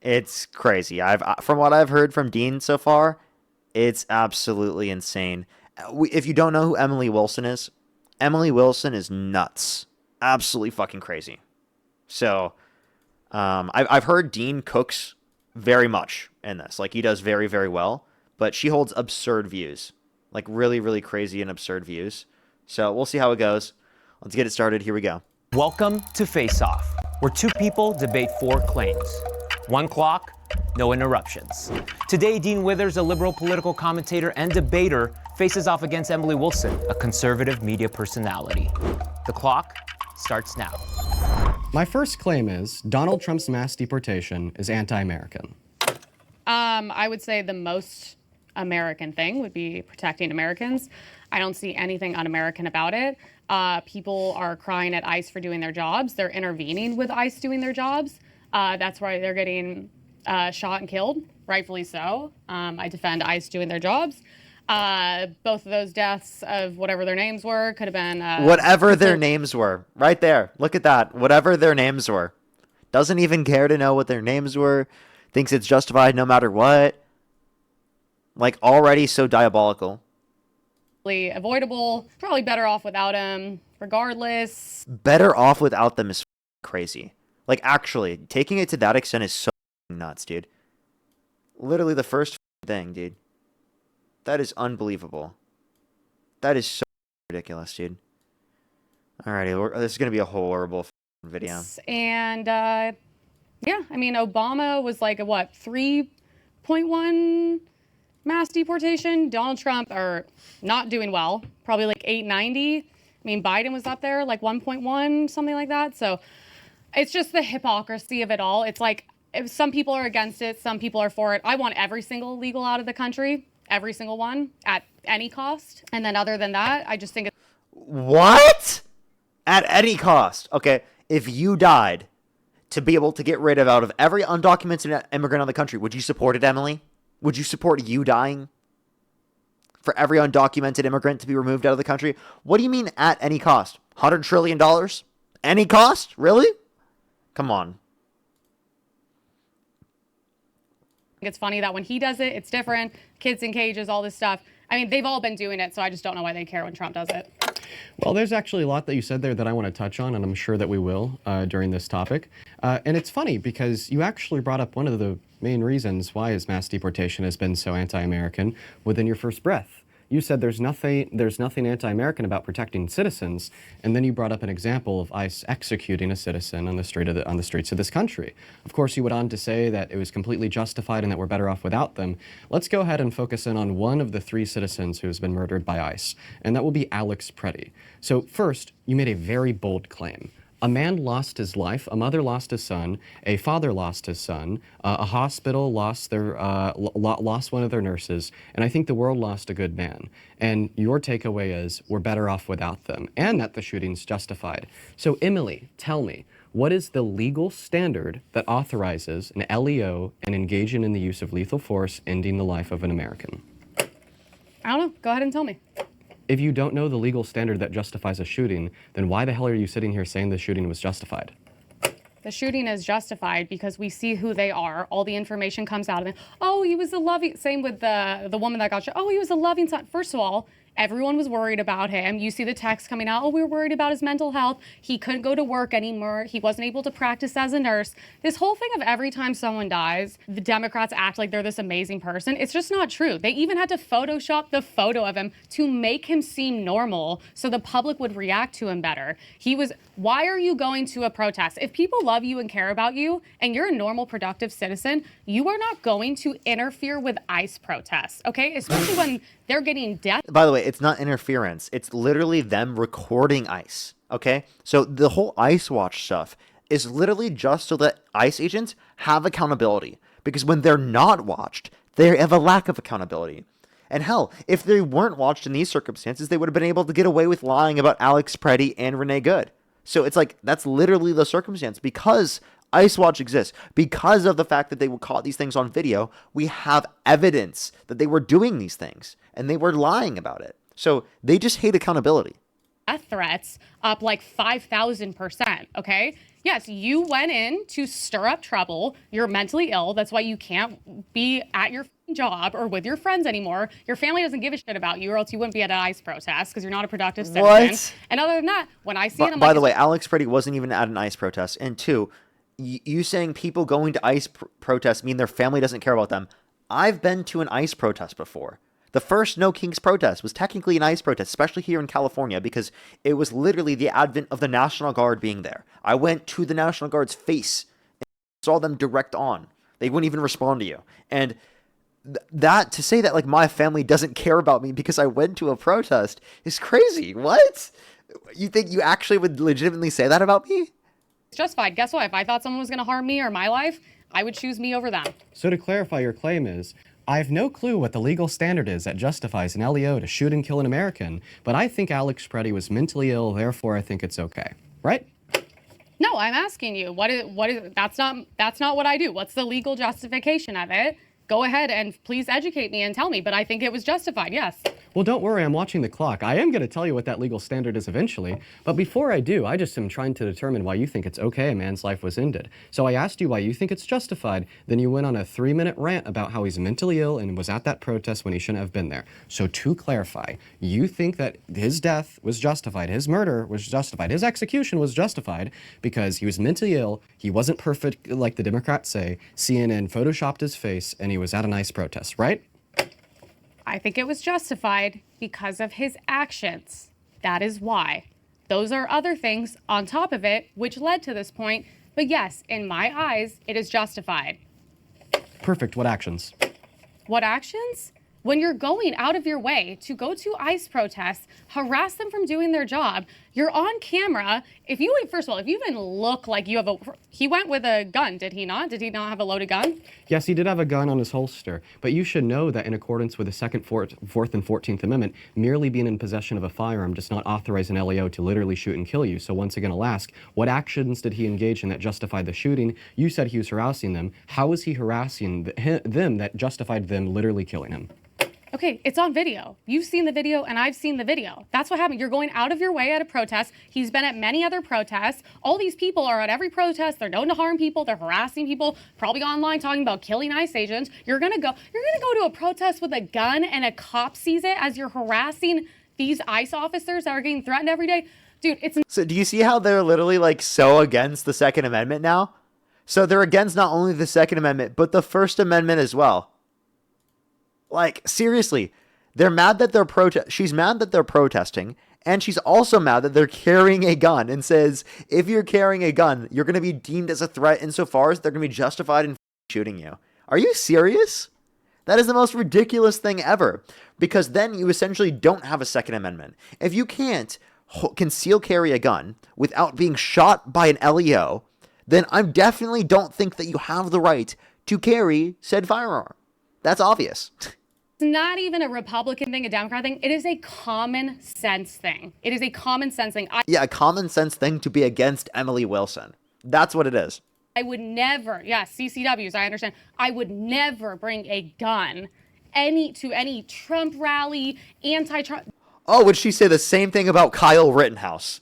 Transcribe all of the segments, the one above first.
It's crazy. From what I've heard from Dean so far, it's absolutely insane. If you don't know who Emily Wilson is nuts. Absolutely fucking crazy. So, I've heard Dean cooks very much in this. Like, he does very, very well. But she holds absurd views. Like, really, really crazy and absurd views. So, we'll see how it goes. Let's get it started. Here we go. Welcome to Face Off, where two people debate four claims. One clock, no interruptions. Today, Dean Withers, a liberal political commentator and debater, faces off against Emily Wilson, a conservative media personality. The clock starts now. My first claim is Donald Trump's mass deportation is anti-American. I would say the most American thing would be protecting Americans. I don't see anything un-American about it. People are crying at ICE for doing their jobs. They're intervening with ICE doing their jobs. That's why they're getting shot and killed, rightfully so. I defend ICE doing their jobs. Both of those deaths of whatever their names were could have been... whatever their names were. Right there. Look at that. Whatever their names were. Doesn't even care to know what their names were. Thinks it's justified no matter what. Like, already so diabolical. Avoidable. Probably better off without him, regardless. Better off without them is crazy. Like, actually, taking it to that extent is so nuts, dude. Literally the first thing, dude. That is unbelievable. That is so ridiculous, dude. Alrighty, this is going to be a horrible video. And, yeah, I mean, Obama was like, 3.1 mass deportation? Donald Trump are not doing well. Probably like 890. I mean, Biden was up there, like 1.1, something like that. So it's just the hypocrisy of it all. It's like, if some people are against it, some people are for it. I want every single illegal out of the country. Every single one at any cost. And then other than that, I just think it's... What? At any cost. Okay, if you died to be able to get rid of out of every undocumented immigrant in the country, would you support it, Emily? Would you support you dying for every undocumented immigrant to be removed out of the country? What do you mean at any cost? $100 trillion? Any cost? Really? Come on. It's funny that when he does it, it's different. Kids in cages, all this stuff. I mean, they've all been doing it, so I just don't know why they care when Trump does it. Well, there's actually a lot that you said there that I want to touch on, and I'm sure that we will during this topic. And it's funny because you actually brought up one of the main reasons why his mass deportation has been so anti-American within your first breath. You said there's nothing anti-American about protecting citizens, and then you brought up an example of ICE executing a citizen on the streets of this country. Of course, you went on to say that it was completely justified and that we're better off without them. Let's go ahead and focus in on one of the three citizens who has been murdered by ICE, and that will be Alex Preddy. So first, you made a very bold claim. A man lost his life, a mother lost his son, a father lost his son, a hospital lost one of their nurses, and I think the world lost a good man. And your takeaway is we're better off without them, and that the shooting's justified. So Emily, tell me, what is the legal standard that authorizes an LEO and engaging in the use of lethal force ending the life of an American? I don't know. Go ahead and tell me. If you don't know the legal standard that justifies a shooting, then why the hell are you sitting here saying the shooting was justified? The shooting is justified because we see who they are. All the information comes out of it. Oh, he was a loving... Same with the woman that got shot. Oh, he was a loving son. First of all, everyone was worried about him. You see the text coming out. Oh, we were worried about his mental health. He couldn't go to work anymore. He wasn't able to practice as a nurse. This whole thing of every time someone dies, the Democrats act like they're this amazing person. It's just not true. They even had to Photoshop the photo of him to make him seem normal so the public would react to him better. Why are you going to a protest? If people love you and care about you and you're a normal, productive citizen, you are not going to interfere with ICE protests, okay? Especially when they're getting death. By the way, it's not interference. It's literally them recording ICE, okay? So the whole ICE Watch stuff is literally just so that ICE agents have accountability. Because when they're not watched, they have a lack of accountability. And hell, if they weren't watched in these circumstances, they would have been able to get away with lying about Alex Preddy and Renee Good. So it's like, that's literally the circumstance. Because ICE Watch exists, because of the fact that they were caught these things on video, we have evidence that they were doing these things and they were lying about it. So they just hate accountability. death threats up like 5,000%. Okay. Yes, you went in to stir up trouble. You're mentally ill. That's why you can't be at your job or with your friends anymore. Your family doesn't give a shit about you, or else you wouldn't be at an ICE protest because you're not a productive citizen. What? And other than that, when I see it, I'm By like, the way, Alex Pretty wasn't even at an ICE protest. And two, you saying people going to ICE protests mean their family doesn't care about them. I've been to an ICE protest before. The first No Kings protest was technically an ICE protest, especially here in California, because it was literally the advent of the National Guard being there. I went to the National Guard's face and saw them direct on. They wouldn't even respond to you. And that, to say that like my family doesn't care about me because I went to a protest is crazy. What? You think you actually would legitimately say that about me? it's justified. Guess what? If I thought someone was going to harm me or my life, I would choose me over them. So to clarify, your claim is, I have no clue what the legal standard is that justifies an LEO to shoot and kill an American, but I think Alex Preddy was mentally ill, therefore I think it's okay. Right? No, I'm asking you, what is that's not what I do. What's the legal justification of it? Go ahead and please educate me and tell me, but I think it was justified, yes. Well, don't worry, I'm watching the clock. I am going to tell you what that legal standard is eventually, but before I do, I just am trying to determine why you think it's okay a man's life was ended. So I asked you why you think it's justified, then you went on a 3-minute rant about how he's mentally ill and was at that protest when he shouldn't have been there. So to clarify, you think that his death was justified, his murder was justified, his execution was justified because he was mentally ill, he wasn't perfect like the Democrats say, CNN photoshopped his face, and he was at a nice protest, right? I think it was justified because of his actions. That is why. Those are other things on top of it, which led to this point. But yes, in my eyes, it is justified. Perfect. What actions? What actions? When you're going out of your way to go to ICE protests, harass them from doing their job, you're on camera. First of all, if you even look like you have he went with a gun, did he not? Did he not have a loaded gun? Yes, he did have a gun on his holster, but you should know that in accordance with the Second, Fourth, and 14th Amendment, merely being in possession of a firearm does not authorize an LEO to literally shoot and kill you. So once again, I'll ask, what actions did he engage in that justified the shooting? You said he was harassing them. How was he harassing them that justified them literally killing him? Okay, it's on video. You've seen the video and I've seen the video. That's what happened. You're going out of your way at a protest. He's been at many other protests. All these people are at every protest. They're known to harm people. They're harassing people, probably online talking about killing ICE agents. You're gonna go to a protest with a gun and a cop sees it as you're harassing these ICE officers that are getting threatened every day. Dude, So do you see how they're literally like so against the Second Amendment now? So they're against not only the Second Amendment, but the First Amendment as well. Like, seriously, they're mad that she's mad that they're protesting, and she's also mad that they're carrying a gun and says, if you're carrying a gun, you're going to be deemed as a threat insofar as they're going to be justified in shooting you. Are you serious? That is the most ridiculous thing ever, because then you essentially don't have a Second Amendment. If you can't conceal carry a gun without being shot by an LEO, then I definitely don't think that you have the right to carry said firearm. That's obvious. not even a Republican thing, a Democrat thing. It is a common sense thing. It is a common sense thing. Yeah, a common sense thing to be against Emily Wilson. That's what it is. I would never, CCWs, I understand. I would never bring a gun to any Trump rally, anti-Trump. Oh, would she say the same thing about Kyle Rittenhouse?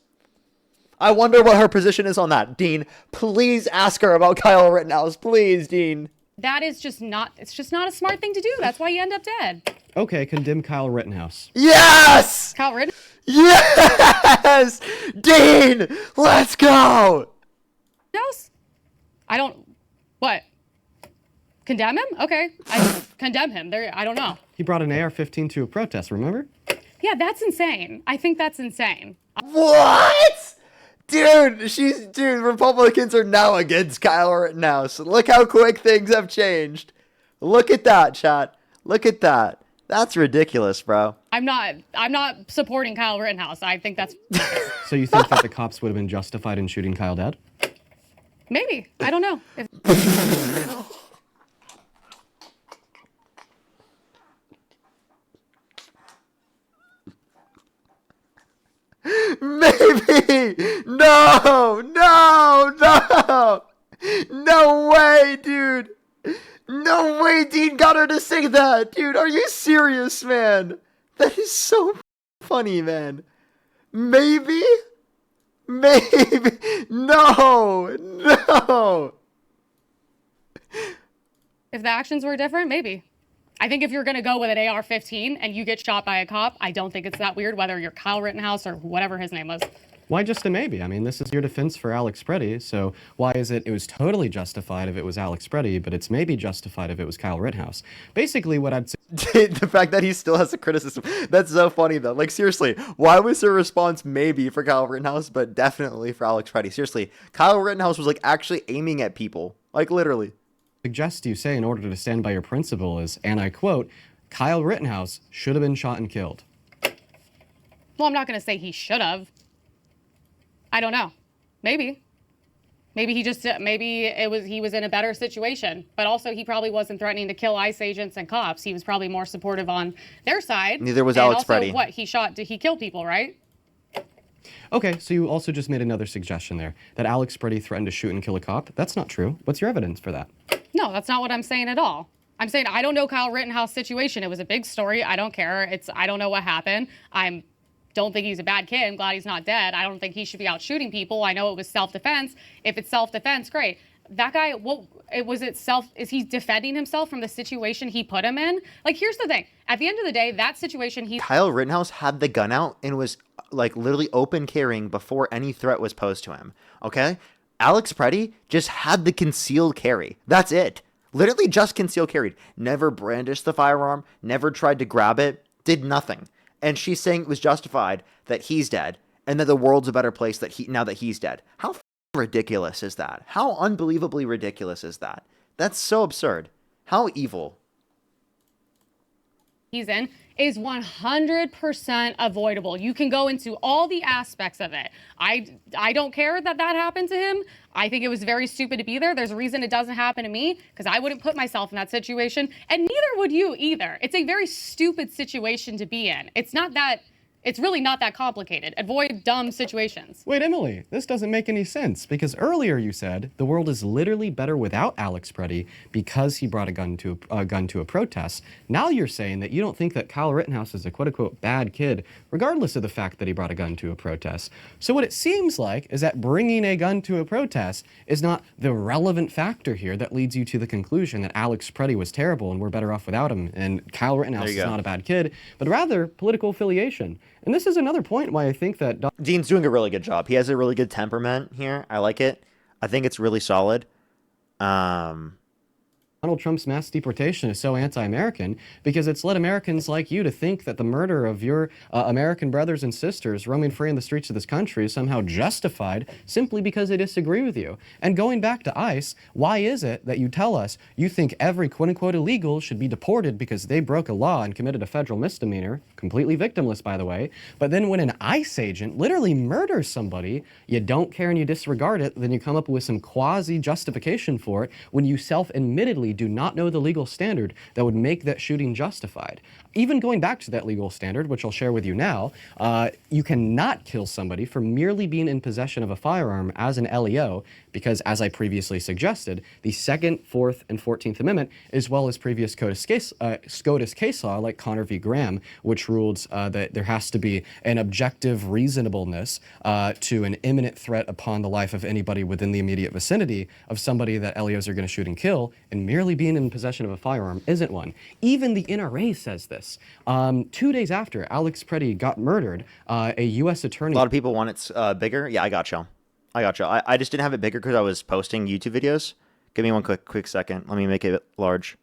I wonder what her position is on that. Dean, please ask her about Kyle Rittenhouse. Please, Dean. That is just not, it's just not a smart thing to do. That's why you end up dead. Okay, condemn Kyle Rittenhouse. Yes! Kyle Rittenhouse? Yes! Dean, let's go! I don't, what? Condemn him? Okay, I condemn him. I don't know. He brought an AR-15 to a protest, remember? Yeah, that's insane. I think that's insane. What? Dude, Republicans are now against Kyle Rittenhouse. Look how quick things have changed. Look at that, chat. Look at that. That's ridiculous, bro. I'm not supporting Kyle Rittenhouse. I think that's... So you think that the cops would have been justified in shooting Kyle dead? Maybe. I don't know. Maybe! No! No way, dude! No way Dean got her to say that! Dude, are you serious, man? That is so funny, man. Maybe? Maybe. No. No. If the actions were different, maybe. I think if you're going to go with an AR-15 and you get shot by a cop, I don't think it's that weird, whether you're Kyle Rittenhouse or whatever his name was. Why just a maybe? I mean, this is your defense for Alex Preddy, so why is it was totally justified if it was Alex Preddy, but it's maybe justified if it was Kyle Rittenhouse? Basically, what I'd say... The fact that he still has a criticism, that's so funny though. Like, seriously, why was her response maybe for Kyle Rittenhouse, but definitely for Alex Preddy? Seriously, Kyle Rittenhouse was like actually aiming at people, like literally. Suggest you say in order to stand by your principle is, and I quote, Kyle Rittenhouse should have been shot and killed. Well, I'm not going to say he should have. I don't know. Maybe. Maybe he was in a better situation, but also he probably wasn't threatening to kill ICE agents and cops. He was probably more supportive on their side. Neither was and Alex also, Preddy. What, did he kill people, right? Okay, so you also just made another suggestion there, that Alex Preddy threatened to shoot and kill a cop. That's not true. What's your evidence for that? No, that's not what I'm saying at all. I'm saying I don't know Kyle Rittenhouse's situation. It was a big story. I don't care. I don't know what happened. Don't think he's a bad kid. I'm glad he's not dead. I don't think he should be out shooting people. I know it was self-defense. If it's self-defense, great. That guy, is he defending himself from the situation he put him in? Like, here's the thing. At the end of the day, that situation Kyle Rittenhouse had the gun out and was like literally open carrying before any threat was posed to him. Okay? Alex Preddy just had the concealed carry. That's it. Literally just concealed carried. Never brandished the firearm, never tried to grab it, did nothing. And she's saying it was justified that he's dead and that the world's a better place now that he's dead. How ridiculous is that? How unbelievably ridiculous is that? That's so absurd. How evil. he's in is 100% avoidable. You can go into all the aspects of it. I don't care that happened to him. I think it was very stupid to be there. There's a reason it doesn't happen to me, because I wouldn't put myself in that situation, and neither would you either. It's a very stupid situation to be in. It's really not that complicated. Avoid dumb situations. Wait, Emily, this doesn't make any sense, because earlier you said the world is literally better without Alex Preddy because he brought a gun to a protest. Now you're saying that you don't think that Kyle Rittenhouse is a quote-unquote bad kid, regardless of the fact that he brought a gun to a protest. So what it seems like is that bringing a gun to a protest is not the relevant factor here that leads you to the conclusion that Alex Preddy was terrible and we're better off without him, and Kyle Rittenhouse is not a bad kid, but rather political affiliation. And this is another point why I think that Dean's doing a really good job. He has a really good temperament here. I like it. I think it's really solid. Donald Trump's mass deportation is so anti-American because it's led Americans like you to think that the murder of your American brothers and sisters roaming free in the streets of this country is somehow justified simply because they disagree with you. And going back to ICE, why is it that you tell us you think every quote-unquote illegal should be deported because they broke a law and committed a federal misdemeanor, completely victimless, by the way, but then when an ICE agent literally murders somebody, you don't care and you disregard it, then you come up with some quasi-justification for it when you self-admittedly do not know the legal standard that would make that shooting justified. Even going back to that legal standard, which I'll share with you now, you cannot kill somebody for merely being in possession of a firearm as an LEO because, as I previously suggested, the 2nd, 4th, and 14th Amendment, as well as previous SCOTUS case law like Connor v. Graham, which ruled that there has to be an objective reasonableness to an imminent threat upon the life of anybody within the immediate vicinity of somebody that LEOs are going to shoot and kill, and merely being in possession of a firearm isn't one. Even the NRA says this. 2 days after Alex Preddy got murdered, a U.S. attorney... A lot of people want it bigger. Yeah, I got you. I just didn't have it bigger because I was posting YouTube videos. Give me one quick second. Let me make it large.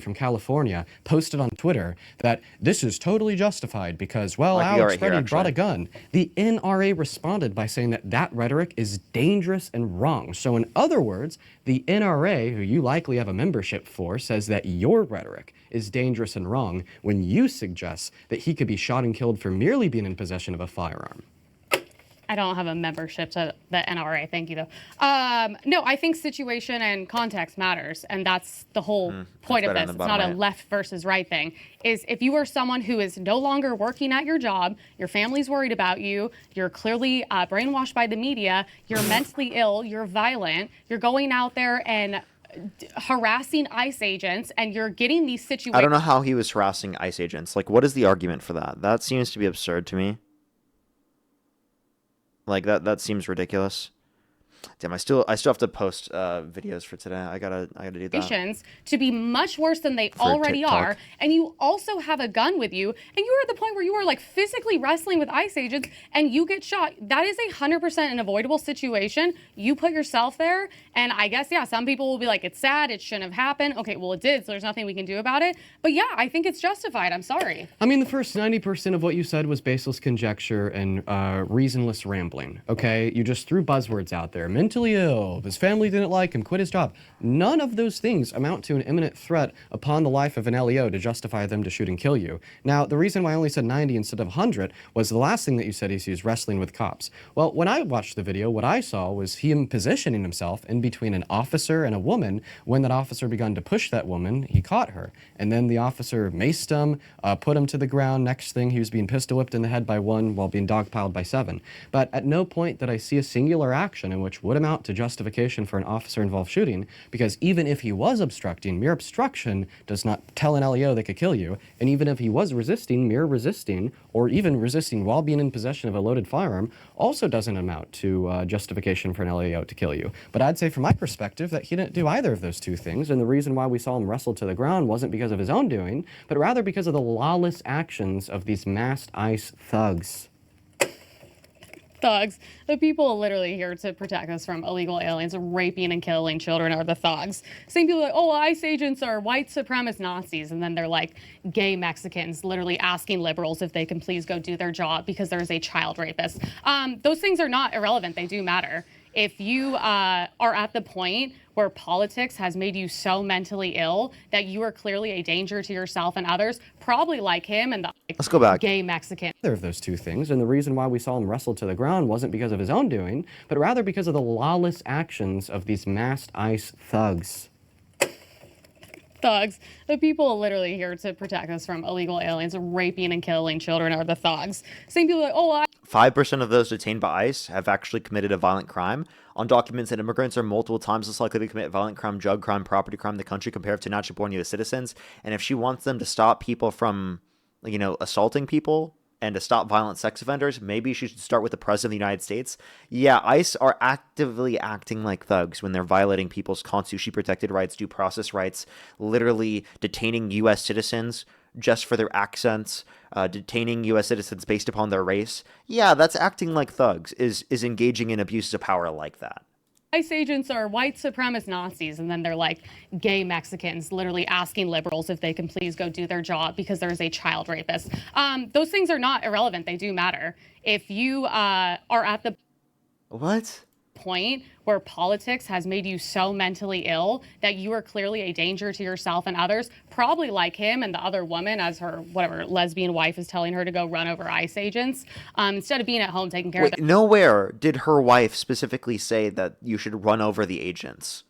From California posted on Twitter that this is totally justified because, well, Alex Preddy brought a gun. The NRA responded by saying that rhetoric is dangerous and wrong. So in other words, the NRA, who you likely have a membership for, says that your rhetoric is dangerous and wrong when you suggest that he could be shot and killed for merely being in possession of a firearm. I don't have a membership to the NRA. Thank you, though. No, I think situation and context matters, and that's the whole point of this. It's not a left versus right thing. Is if you are someone who is no longer working at your job, your family's worried about you, you're clearly brainwashed by the media, you're mentally ill, you're violent, you're going out there and harassing ICE agents, and you're getting these situations. I don't know how he was harassing ICE agents. Like, what is the argument for that? That seems to be absurd to me. Like that seems ridiculous. Damn, I still have to post videos for today. I gotta do that. Situations to be much worse than they For already TikTok. are, and you also have a gun with you, and you are at the point where you are like physically wrestling with ICE agents and you get shot. That is 100% an avoidable situation. You put yourself there, and I guess, yeah, some people will be like, it's sad, it shouldn't have happened. Okay, well, it did, so there's nothing we can do about it. But yeah, I think it's justified. I'm sorry. I mean, the first 90% of what you said was baseless conjecture and reasonless rambling, okay? You just threw buzzwords out there. Mentally ill, his family didn't like him, quit his job. None of those things amount to an imminent threat upon the life of an LEO to justify them to shoot and kill you. Now, the reason why I only said 90 instead of 100 was the last thing that you said is he was wrestling with cops. Well, when I watched the video, what I saw was him positioning himself in between an officer and a woman. When that officer began to push that woman, he caught her. And then the officer maced him, put him to the ground. Next thing, he was being pistol whipped in the head by one while being dogpiled by 7. But at no point did I see a singular action in which would amount to justification for an officer-involved shooting, because even if he was obstructing, mere obstruction does not tell an LEO they could kill you. And even if he was resisting, mere resisting, or even resisting while being in possession of a loaded firearm, also doesn't amount to justification for an LEO to kill you. But I'd say from my perspective that he didn't do either of those two things, and the reason why we saw him wrestle to the ground wasn't because of his own doing, but rather because of the lawless actions of these masked ICE thugs. Thugs. The people literally here to protect us from illegal aliens raping and killing children are the thugs. Same people are like, oh, ICE agents are white supremacist Nazis, and then they're like gay Mexicans literally asking liberals if they can please go do their job because there is a child rapist. Those things are not irrelevant. They do matter. If you are at the point where politics has made you so mentally ill that you are clearly a danger to yourself and others, probably like him and the Let's go back. gay Mexican. Either of those two things, and the reason why we saw him wrestle to the ground wasn't because of his own doing, but rather because of the lawless actions of these masked ICE thugs. Thugs. The people literally here to protect us from illegal aliens raping and killing children are the thugs. Same people are like, oh, 5% of those detained by ICE have actually committed a violent crime. On documents that immigrants are multiple times less likely to commit violent crime, drug crime, property crime in the country compared to naturally born U.S. citizens. And if she wants them to stop people from, assaulting people and to stop violent sex offenders, maybe she should start with the President of the United States. Yeah, ICE are actively acting like thugs when they're violating people's constitutionally protected rights, due process rights, literally detaining U.S. citizens just for their accents, detaining U.S. citizens based upon their race. Yeah, that's acting like thugs, is engaging in abuses of power like that. ICE agents are white supremacist Nazis, and then they're like gay Mexicans literally asking liberals if they can please go do their job because there is a child rapist. Those things are not irrelevant. They do matter. If you are at the What? point where politics has made you so mentally ill that you are clearly a danger to yourself and others, probably like him and the other woman, as her whatever lesbian wife is telling her to go run over ICE agents, instead of being at home taking care of Wait, nowhere did her wife specifically say that you should run over the agents.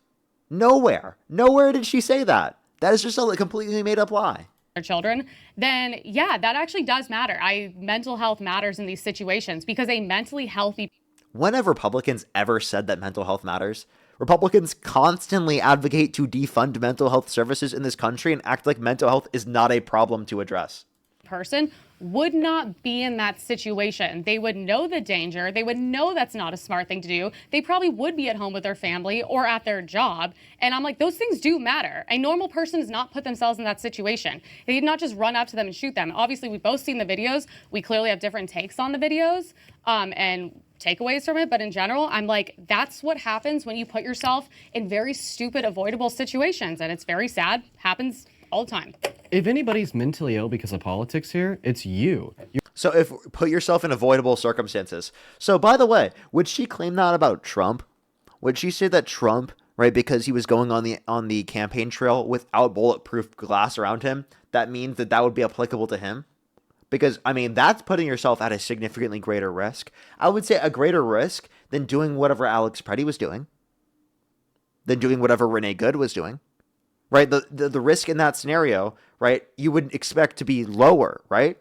Nowhere. Nowhere did she say that. That is just a completely made up lie. their children, then yeah, that actually does matter. Mental health matters in these situations because a mentally healthy When have Republicans ever said that mental health matters? Republicans constantly advocate to defund mental health services in this country and act like mental health is not a problem to address. person would not be in that situation. They would know the danger. They would know that's not a smart thing to do. They probably would be at home with their family or at their job. And I'm like, those things do matter. A normal person does not put themselves in that situation. They did not just run up to them and shoot them. Obviously, we've both seen the videos. We clearly have different takes on the videos and takeaways from it. But in general, I'm like, that's what happens when you put yourself in very stupid, avoidable situations. And it's very sad. Happens all the time. If anybody's mentally ill because of politics here, it's you. So if put yourself in avoidable circumstances. So by the way, would she claim that about Trump? Would she say that Trump, right, because he was going on the campaign trail without bulletproof glass around him, that means that that would be applicable to him? Because, I mean, that's putting yourself at a significantly greater risk. I would say a greater risk than doing whatever Alex Preddy was doing, than doing whatever Renee Good was doing. Right, the risk in that scenario, right, you would expect to be lower, right,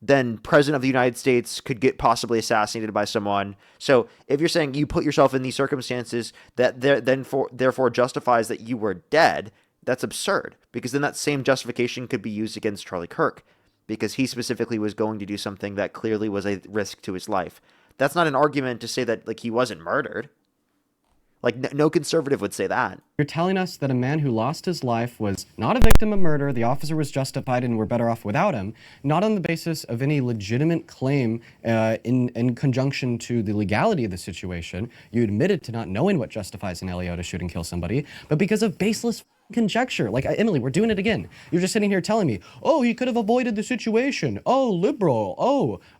than President of the United States could get possibly assassinated by someone. So if you're saying you put yourself in these circumstances that therefore justifies that you were dead, that's absurd, because then that same justification could be used against Charlie Kirk, because he specifically was going to do something that clearly was a risk to his life. That's not an argument to say that like he wasn't murdered. Like no conservative would say that. You're telling us that a man who lost his life was not a victim of murder, the officer was justified and we're better off without him, not on the basis of any legitimate claim in conjunction to the legality of the situation. You admitted to not knowing what justifies an LEO to shoot and kill somebody, but because of baseless conjecture. Like, Emily, we're doing it again. You're just sitting here telling me, oh, he could have avoided the situation. Oh, liberal.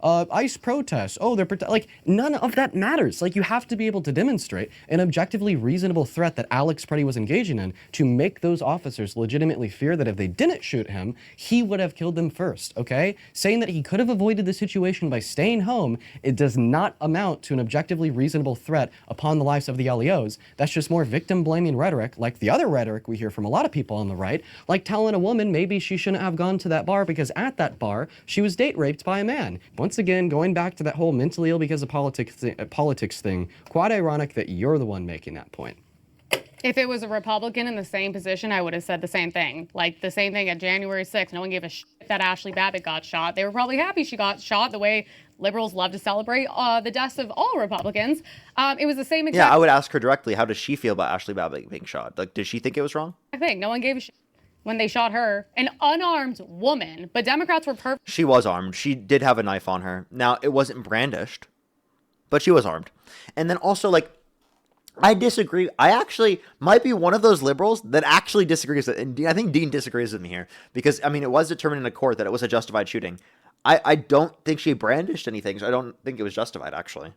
Oh, ICE protests. Oh, like, none of that matters. Like, you have to be able to demonstrate an objectively reasonable threat that Alex Preddy was engaging in to make those officers legitimately fear that if they didn't shoot him, he would have killed them first, okay? Saying that he could have avoided the situation by staying home, it does not amount to an objectively reasonable threat upon the lives of the LEOs. That's just more victim-blaming rhetoric, like the other rhetoric we hear from a lot of people on the right, like telling a woman maybe she shouldn't have gone to that bar because at that bar, she was date raped by a man. Once again, going back to that whole mentally ill because of politics thing, quite ironic that you're the one making that point. If it was a Republican in the same position, I would have said the same thing. Like the same thing at January 6th. No one gave a shit that Ashley Babbitt got shot. They were probably happy she got shot the way liberals love to celebrate the deaths of all Republicans. It was the same exact Yeah, I would ask her directly, how does she feel about Ashley Babbitt being shot? Like, did she think it was wrong? thing. No one gave a shit when they shot her, an unarmed woman. But Democrats were perfect. She was armed. She did have a knife on her. Now, it wasn't brandished, but she was armed. And then also, like, I disagree. I actually might be one of those liberals that actually disagrees. And I think Dean disagrees with me here because, I mean, it was determined in a court that it was a justified shooting. I don't think she brandished anything, so I don't think it was justified, actually.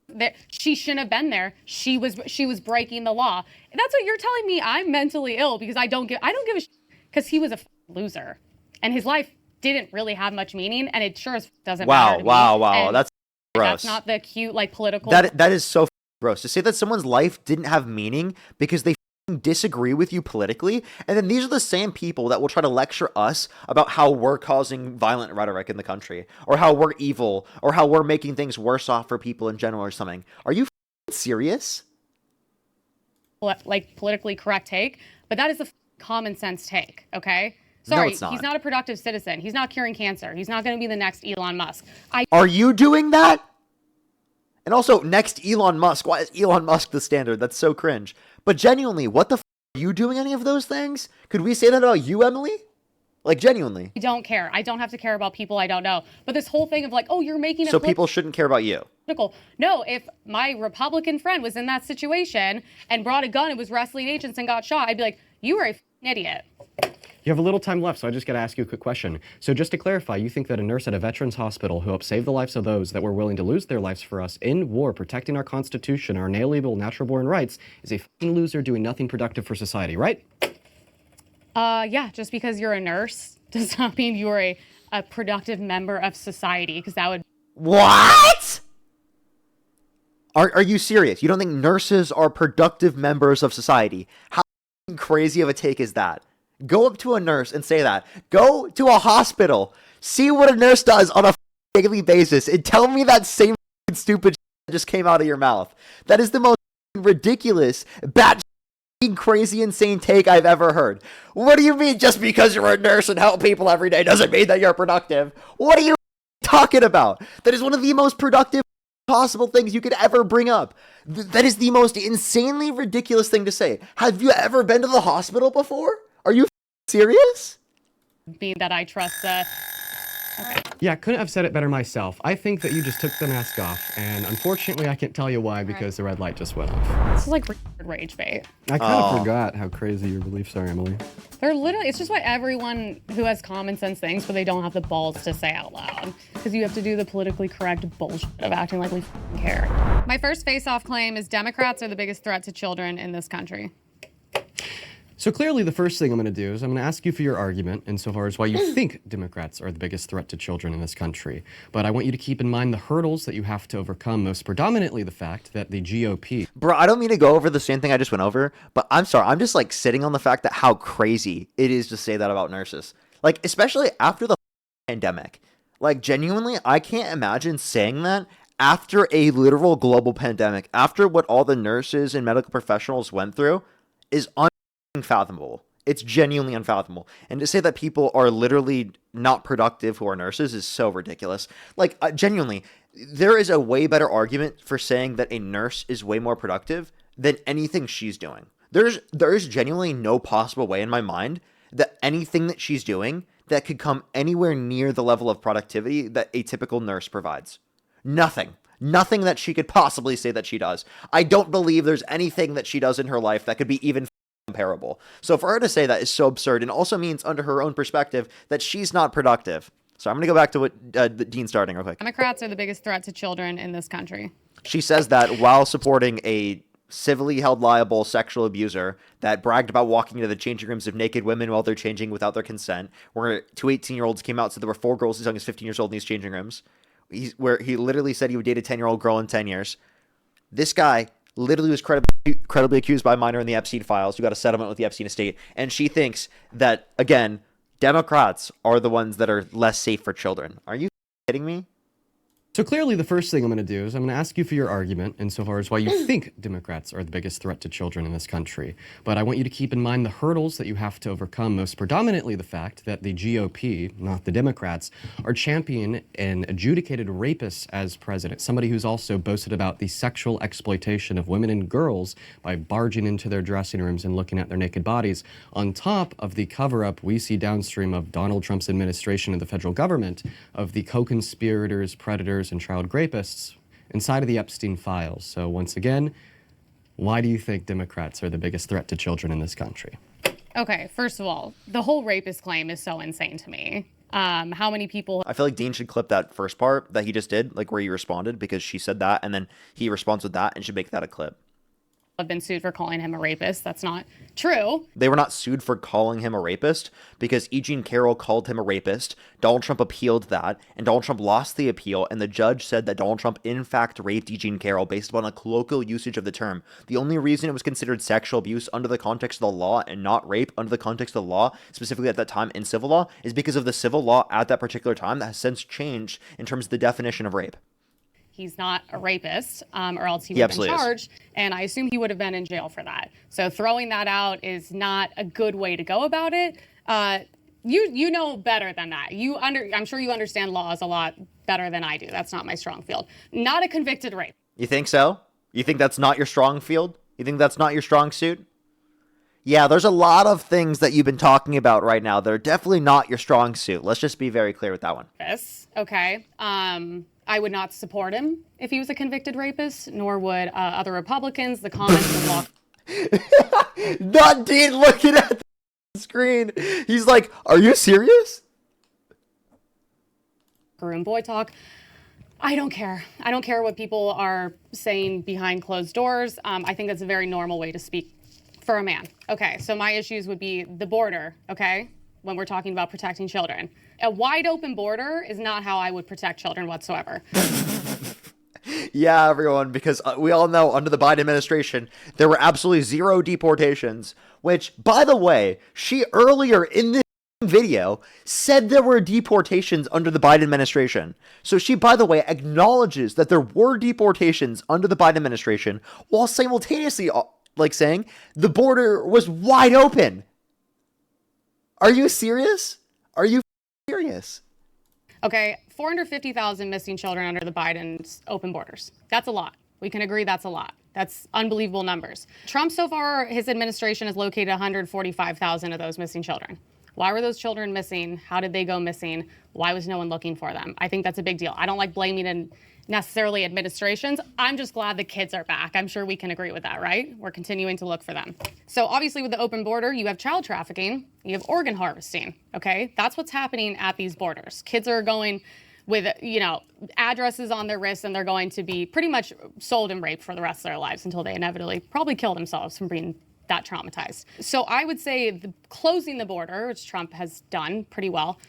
That she shouldn't have been there. She was breaking the law. And that's what you're telling me. I'm mentally ill because I don't give a shit because he was a loser and his life didn't really have much meaning, and it sure as doesn't matter to me. Wow. That's gross. That's not the cute, like, political. That is so gross to say that someone's life didn't have meaning because they disagree with you politically, and then these are the same people that will try to lecture us about how we're causing violent rhetoric in the country, or how we're evil, or how we're making things worse off for people in general or something. Are you serious? Like, politically correct take, but that is a common sense take, okay? Sorry, No, it's not. He's not a productive citizen. He's not curing cancer. He's not going to be the next Elon Musk. Are you doing that? And also, next Elon Musk. Why is Elon Musk the standard? That's so cringe. But genuinely, what the are you doing any of those things? Could we say that about you, Emily? Like, genuinely. I don't care. I don't have to care about people I don't know. But this whole thing of like, oh, you're making it So people shouldn't care about you. political. No, if my Republican friend was in that situation and brought a gun and was wrestling agents and got shot, I'd be like, you are a idiot. You have a little time left, so I just got to ask you a quick question. So just to clarify, you think that a nurse at a veterans hospital who helped save the lives of those that were willing to lose their lives for us in war, protecting our Constitution, our inalienable natural-born rights, is a fucking loser doing nothing productive for society, right? Yeah, just because you're a nurse does not mean you're a productive member of society, because that would... What? Are you serious? You don't think nurses are productive members of society? How crazy of a take is that? Go up to a nurse and say that. Go to a hospital. See what a nurse does on a daily basis and tell me that same stupid that just came out of your mouth. That is the most ridiculous, crazy, insane take I've ever heard. What do you mean just because you're a nurse and help people every day doesn't mean that you're productive? What are you talking about? That is one of the most productive possible things you could ever bring up. That is the most insanely ridiculous thing to say. Have you ever been to the hospital before? Are you serious? Mean that I trust the... Okay. Yeah, couldn't have said it better myself. I think that you just took the mask off, and unfortunately I can't tell you why because the red light just went off. This is like rage bait. I kind of forgot how crazy your beliefs are, Emily. They're literally, it's just what everyone who has common sense thinks, but they don't have the balls to say out loud. Because you have to do the politically correct bullshit of acting like we care. My first face-off claim is Democrats are the biggest threat to children in this country. So clearly the first thing I'm going to do is I'm going to ask you for your argument insofar as why you think Democrats are the biggest threat to children in this country. But I want you to keep in mind the hurdles that you have to overcome, most predominantly the fact that the GOP... Bro, I don't mean to go over the same thing I just went over, but I'm sorry. I'm just like sitting on the fact that how crazy it is to say that about nurses. Like, especially after the pandemic. Like, genuinely, I can't imagine saying that after a literal global pandemic, after what all the nurses and medical professionals went through is unfathomable. It's genuinely unfathomable. And to say that people are literally not productive who are nurses is so ridiculous. Like, genuinely, there is a way better argument for saying that a nurse is way more productive than anything she's doing. There is genuinely no possible way in my mind that anything that she's doing that could come anywhere near the level of productivity that a typical nurse provides. Nothing. Nothing that she could possibly say that she does. I don't believe there's anything that she does in her life that could be even comparable. So for her to say that is so absurd, and also means, under her own perspective, that she's not productive. So I'm going to go back to what Dean's starting real quick. Democrats are the biggest threat to children in this country. She says that while supporting a civilly held liable sexual abuser that bragged about walking into the changing rooms of naked women while they're changing without their consent, where two 18-year-olds came out, so there were 4 girls as young as 15 years old in these changing rooms, where he literally said he would date a 10-year-old girl in 10 years. This guy literally was credibly accused by a minor in the Epstein files, who got a settlement with the Epstein estate, and she thinks that, again, Democrats are the ones that are less safe for children. Are you kidding me? So clearly the first thing I'm going to do is I'm going to ask you for your argument insofar as why you think Democrats are the biggest threat to children in this country. But I want you to keep in mind the hurdles that you have to overcome, most predominantly the fact that the GOP, not the Democrats, are championing an adjudicated rapist as president, somebody who's also boasted about the sexual exploitation of women and girls by barging into their dressing rooms and looking at their naked bodies, on top of the cover-up we see downstream of Donald Trump's administration and the federal government of the co-conspirators, predators, and child rapists inside of the Epstein files. So once again, why do you think Democrats are the biggest threat to children in this country? Okay, first of all, the whole rapist claim is so insane to me. How many people... I feel like Dean should clip that first part that he just did, like where he responded, because she said that, and then he responds with that, and should make that a clip. ...have been sued for calling him a rapist? That's not true. They were not sued for calling him a rapist because E. Jean Carroll called him a rapist. Donald Trump appealed that, and Donald Trump lost the appeal, and the judge said that Donald Trump in fact raped E. Jean Carroll based upon a colloquial usage of the term. The only reason it was considered sexual abuse under the context of the law and not rape under the context of the law, specifically at that time in civil law, is because of the civil law at that particular time that has since changed in terms of the definition of rape. He's not a rapist, or else he would have been charged, and I assume he would have been in jail for that. So throwing that out is not a good way to go about it. You know better than that. I'm sure you understand laws a lot better than I do. That's not my strong field. Not a convicted rape. You think so? You think that's not your strong field? You think that's not your strong suit? Yeah, there's a lot of things that you've been talking about right now that are definitely not your strong suit. Let's just be very clear with that one. Yes. Okay. I would not support him if he was a convicted rapist, nor would other Republicans. The comments of law. Not Dean looking at the screen. He's like, are you serious? Room boy talk. I don't care. I don't care what people are saying behind closed doors. I think that's a very normal way to speak for a man. Okay, so my issues would be the border, okay, when we're talking about protecting children. A wide open border is not how I would protect children whatsoever. Yeah, everyone, because we all know under the Biden administration, there were absolutely 0 deportations, which, by the way, she earlier in this video said there were deportations under the Biden administration. So she, by the way, acknowledges that there were deportations under the Biden administration while simultaneously, like, saying the border was wide open. Are you serious? Are you serious? Okay, 450,000 missing children under the Biden's open borders. That's a lot. We can agree that's a lot. That's unbelievable numbers. Trump, so far, his administration has located 145,000 of those missing children. Why were those children missing? How did they go missing? Why was no one looking for them? I think that's a big deal. I don't like blaming necessarily administrations. I'm just glad the kids are back. I'm sure we can agree with that, right? We're continuing to look for them. So obviously with the open border, you have child trafficking, you have organ harvesting, okay? That's what's happening at these borders. Kids are going with, addresses on their wrists, and they're going to be pretty much sold and raped for the rest of their lives until they inevitably probably kill themselves from being that traumatized. So I would say closing the border, which Trump has done pretty well,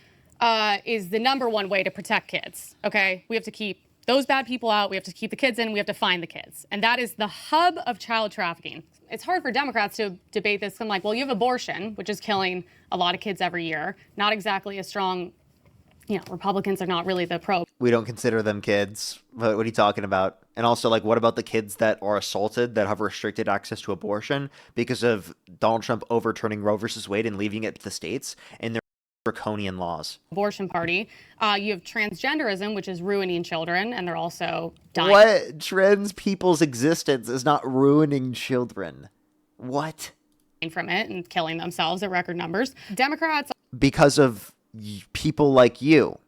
is the #1 way to protect kids, okay? We have to keep those bad people out, we have to keep the kids in, we have to find the kids. And that is the hub of child trafficking. It's hard for Democrats to debate this. I'm like, well, you have abortion, which is killing a lot of kids every year. Not exactly a strong, Republicans are not really the pro We don't consider them kids. What are you talking about? And also, like, what about the kids that are assaulted that have restricted access to abortion because of Donald Trump overturning Roe versus Wade and leaving it to the states and their draconian laws? Abortion party. You have transgenderism, which is ruining children, and they're also dying. What? Trans people's existence is not ruining children. What? From it and killing themselves at record numbers. Democrats. Because of people like you.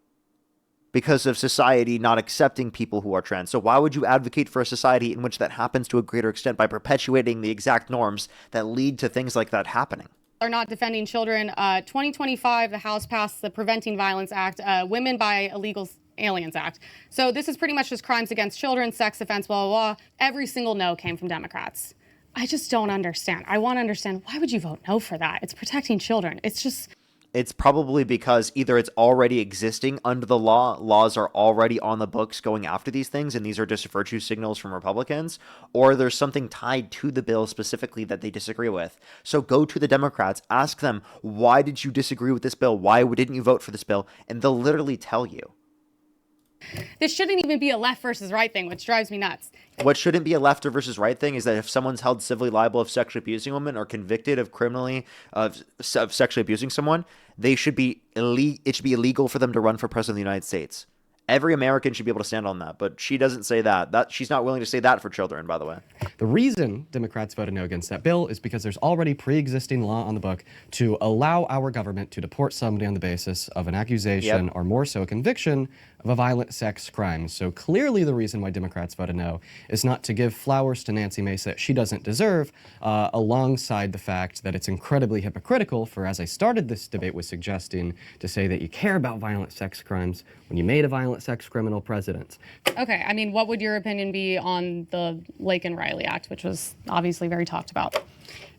Because of society not accepting people who are trans. So why would you advocate for a society in which that happens to a greater extent by perpetuating the exact norms that lead to things like that happening? Are not defending children. 2025, the House passed the Preventing Violence Act, Women by Illegal Aliens Act. So this is pretty much just crimes against children, sex offense, blah, blah, blah. Every single no came from Democrats. I just don't understand. I want to understand, why would you vote no for that? It's protecting children. It's just... It's probably because either it's already existing under the law, laws are already on the books going after these things, and these are just virtue signals from Republicans, or there's something tied to the bill specifically that they disagree with. So go to the Democrats, ask them, why did you disagree with this bill? Why didn't you vote for this bill? And they'll literally tell you. This shouldn't even be a left versus right thing, which drives me nuts. What shouldn't be a left or versus right thing is that if someone's held civilly liable of sexually abusing a woman or convicted of criminally of sexually abusing someone, it should be illegal for them to run for president of the United States. Every American should be able to stand on that, but she doesn't say that. She's not willing to say that for children, by the way. The reason Democrats voted no against that bill is because there's already pre-existing law on the book to allow our government to deport somebody on the basis of an accusation or more so a conviction of a violent sex crime. So clearly the reason why Democrats voted no is not to give flowers to Nancy Mace that she doesn't deserve, alongside the fact that it's incredibly hypocritical for, as I started this debate with suggesting, to say that you care about violent sex crimes when you made a violent sex criminal president. Okay, I mean, what would your opinion be on the Lake and Riley Act, which was obviously very talked about?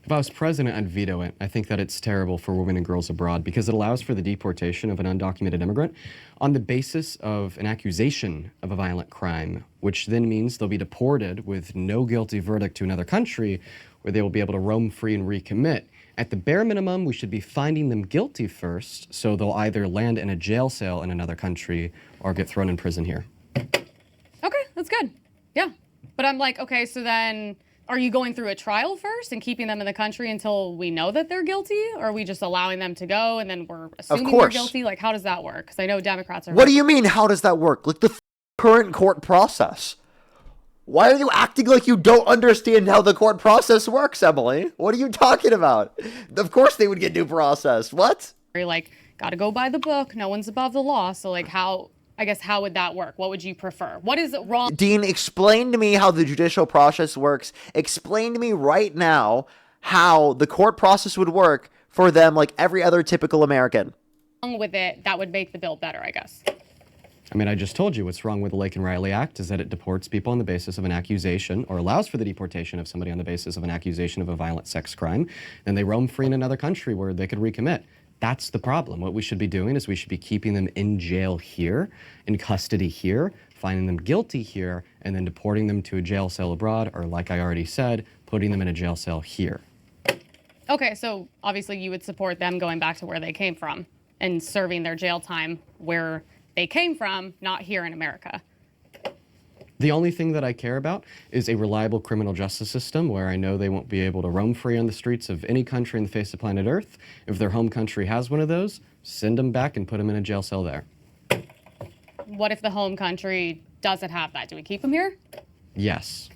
If I was president, I'd veto it. I think that it's terrible for women and girls abroad because it allows for the deportation of an undocumented immigrant on the basis of an accusation of a violent crime, which then means they'll be deported with no guilty verdict to another country where they will be able to roam free and recommit. At the bare minimum, we should be finding them guilty first, so they'll either land in a jail cell in another country or get thrown in prison here. Okay, that's good. Yeah. But I'm like, okay, so then are you going through a trial first and keeping them in the country until we know that they're guilty? Or are we just allowing them to go and then we're assuming they're guilty? Like, how does that work? Because I know Democrats are... What do you mean, how does that work? Like, the current court process. Why are you acting like you don't understand how the court process works, Emily? What are you talking about? Of course they would get due process. What? Like, gotta go by the book. No one's above the law. So, like, how would that work? What would you prefer? What is wrong? Dean, explain to me how the judicial process works. Explain to me right now how the court process would work for them like every other typical American. With it, that would make the bill better, I guess. I mean, I just told you what's wrong with the Lake and Riley Act is that it deports people on the basis of an accusation or allows for the deportation of somebody on the basis of an accusation of a violent sex crime. Then they roam free in another country where they could recommit. That's the problem. What we should be doing is we should be keeping them in jail here, in custody here, finding them guilty here, and then deporting them to a jail cell abroad, or like I already said, putting them in a jail cell here. Okay, so obviously you would support them going back to where they came from and serving their jail time where they came from, not here in America. The only thing that I care about is a reliable criminal justice system where I know they won't be able to roam free on the streets of any country in the face of planet Earth. If their home country has one of those, send them back and put them in a jail cell there. What if the home country doesn't have that? Do we keep them here? Yes.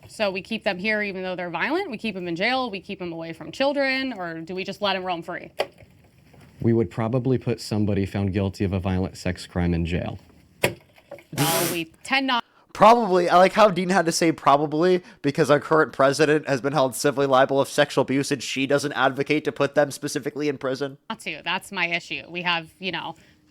So we keep them here even though they're violent? We keep them in jail? We keep them away from children? Or do we just let them roam free? We would probably put somebody found guilty of a violent sex crime in jail. We tend not. Probably. I like how Dean had to say probably because our current president has been held civilly liable of sexual abuse and she doesn't advocate to put them specifically in prison. Not to. That's my issue. We have,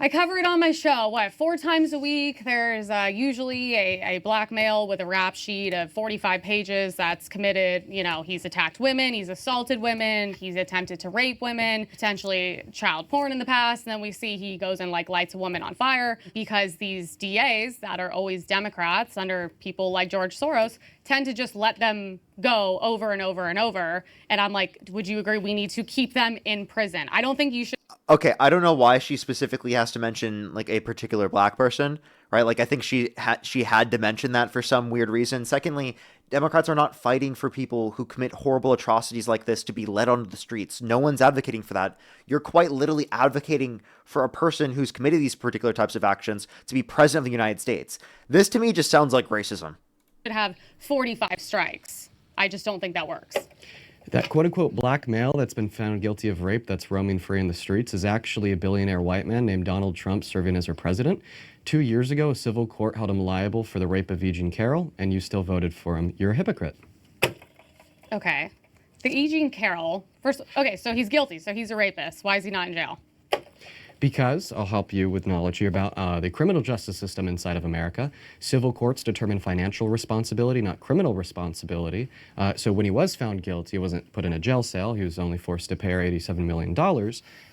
I cover it on my show. 4 times a week, there's usually a black male with a rap sheet of 45 pages that's committed, he's attacked women, he's assaulted women, he's attempted to rape women, potentially child porn in the past, and then we see he goes and lights a woman on fire because these DAs that are always Democrats under people like George Soros tend to just let them go over and over and over. And I'm like, would you agree we need to keep them in prison? I don't think you should. Okay, I don't know why she specifically has to mention like a particular black person, right? Like I think she had to mention that for some weird reason. Secondly, Democrats are not fighting for people who commit horrible atrocities like this to be led onto the streets. No one's advocating for that. You're quite literally advocating for a person who's committed these particular types of actions to be president of the United States. This to me just sounds like racism. Should have 45 strikes. I just don't think that works. That quote-unquote black male that's been found guilty of rape that's roaming free in the streets is actually a billionaire white man named Donald Trump serving as our president. 2 years ago, a civil court held him liable for the rape of E. Jean Carroll, and you still voted for him. You're a hypocrite. Okay. The E. Jean Carroll, first, okay, so he's guilty, so he's a rapist. Why is he not in jail? Because I'll help you with knowledge here about the criminal justice system inside of America. Civil courts determine financial responsibility, not criminal responsibility. So when he was found guilty, he wasn't put in a jail cell. He was only forced to pay $87 million.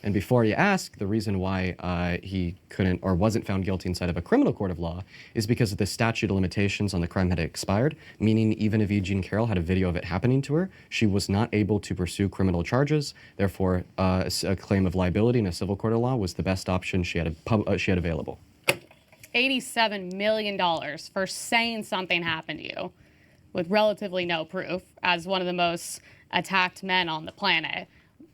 And before you ask, the reason why he couldn't or wasn't found guilty inside of a criminal court of law is because of the statute of limitations on the crime had expired, meaning even if E. Jean Carroll had a video of it happening to her, she was not able to pursue criminal charges. Therefore, a claim of liability in a civil court of law was the best option she had available. $87 million for saying something happened to you with relatively no proof as one of the most attacked men on the planet.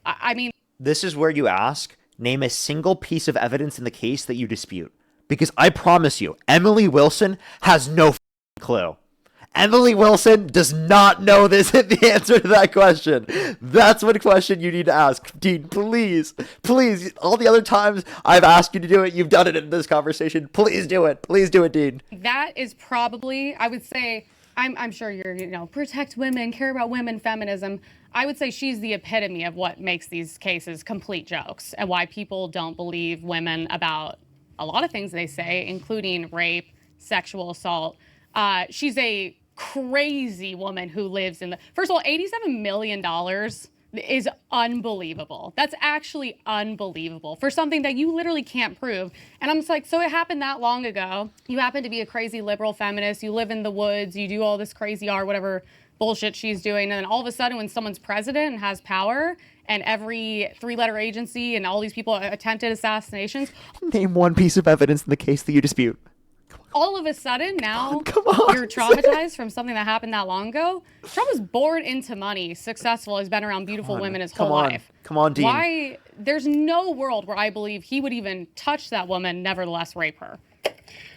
I mean, This is where you ask, name a single piece of evidence in the case that you dispute. Because I promise you, Emily Wilson has no clue. Emily Wilson does not know the answer to that question. That's what question you need to ask. Dean, please, please. All the other times I've asked you to do it, you've done it in this conversation. Please do it. Please do it, Dean. that is probably, I would say, I'm sure you're, protect women, care about women, feminism. I would say she's the epitome of what makes these cases complete jokes and why people don't believe women about a lot of things they say, including rape, sexual assault. She's a crazy woman who lives in the, first of all, $87 million is unbelievable. That's actually unbelievable for something that you literally can't prove. And I'm just like, so it happened that long ago. You happen to be a crazy liberal feminist. You live in the woods. You do all this crazy art, whatever bullshit she's doing. And then all of a sudden when someone's president and has power and every three-letter agency and all these people attempted assassinations. Name one piece of evidence in the case that you dispute. All of a sudden now Come on. you're traumatized from something that happened that long ago. Trump was born into money, successful, has been around beautiful women his whole life. Come on, Dean. Why? There's no world where I believe he would even touch that woman, nevertheless rape her.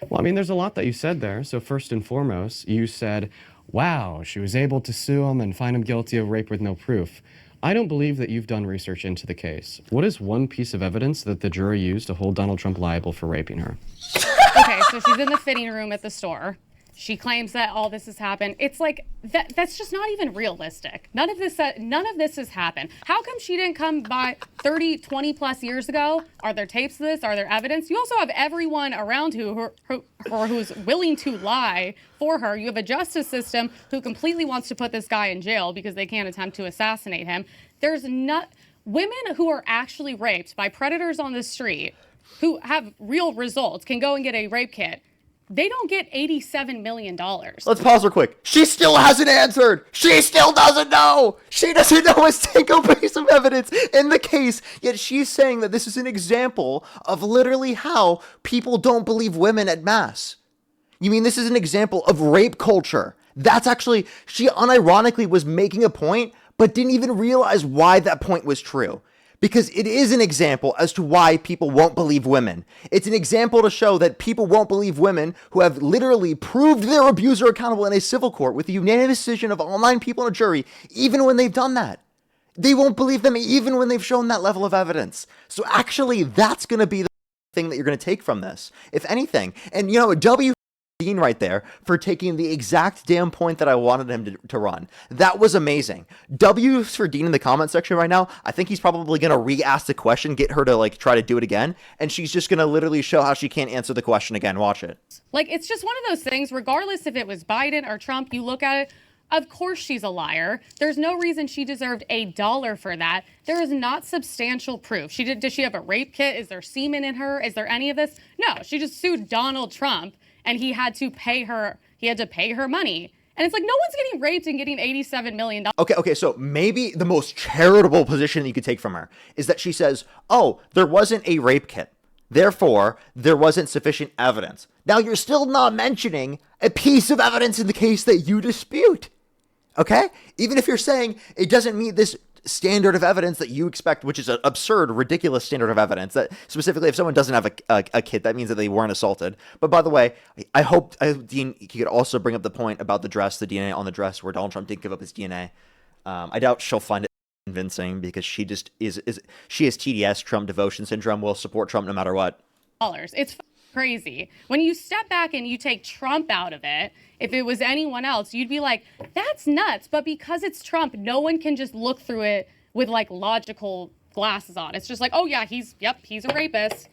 Well, I mean, there's a lot that you said there. So first and foremost, you said, wow, she was able to sue him and find him guilty of rape with no proof. I don't believe that you've done research into the case. What is one piece of evidence that the jury used to hold Donald Trump liable for raping her? Okay, so she's in the fitting room at the store. She claims that all this has happened. It's like that's just not even realistic. None of this has happened. How come she didn't come by 30, 20 plus years ago? Are there tapes of this? Are there evidence? You also have everyone around who's willing to lie for her. You have a justice system who completely wants to put this guy in jail because they can't attempt to assassinate him. There's not women who are actually raped by predators on the street who have real results can go and get a rape kit. They don't get $87 million. Let's pause real quick. She still hasn't answered. She still doesn't know. She doesn't know a single piece of evidence in the case, yet she's saying that this is an example of literally how people don't believe women at mass. You mean this is an example of rape culture? That's actually, she unironically was making a point, but didn't even realize why that point was true. Because it is an example as to why people won't believe women. It's an example to show that people won't believe women who have literally proved their abuser accountable in a civil court with the unanimous decision of all 9 people in a jury, even when they've done that. They won't believe them even when they've shown that level of evidence. So actually, that's going to be the thing that you're going to take from this, if anything. And, W. Dean right there for taking the exact damn point that I wanted him to run. That was amazing. W's for Dean in the comment section right now. I think he's probably going to re-ask the question, get her to try to do it again. And she's just going to literally show how she can't answer the question again. Watch it. It's just one of those things, regardless if it was Biden or Trump, you look at it, of course she's a liar. There's no reason she deserved $1 for that. There is not substantial proof. Does she have a rape kit? Is there semen in her? Is there any of this? No, she just sued Donald Trump. And he had to pay her money. And it's like, no one's getting raped and getting $87 million. Okay, so maybe the most charitable position that you could take from her is that she says, oh, there wasn't a rape kit. Therefore, there wasn't sufficient evidence. Now, you're still not mentioning a piece of evidence in the case that you dispute. Okay? Even if you're saying it doesn't meet this standard of evidence that you expect, which is an absurd, ridiculous standard of evidence, that specifically if someone doesn't have a kit, that means that they weren't assaulted. But by the way, I hope, Dean, you could also bring up the point about the dress, the DNA on the dress where Donald Trump didn't give up his DNA. I doubt she'll find it convincing because she just she has TDS, Trump devotion syndrome, will support Trump no matter what. It's crazy. When you step back and you take Trump out of it, if it was anyone else, you'd be like, that's nuts. But because it's Trump, no one can just look through it with like logical glasses on. It's just like, oh yeah, he's a rapist.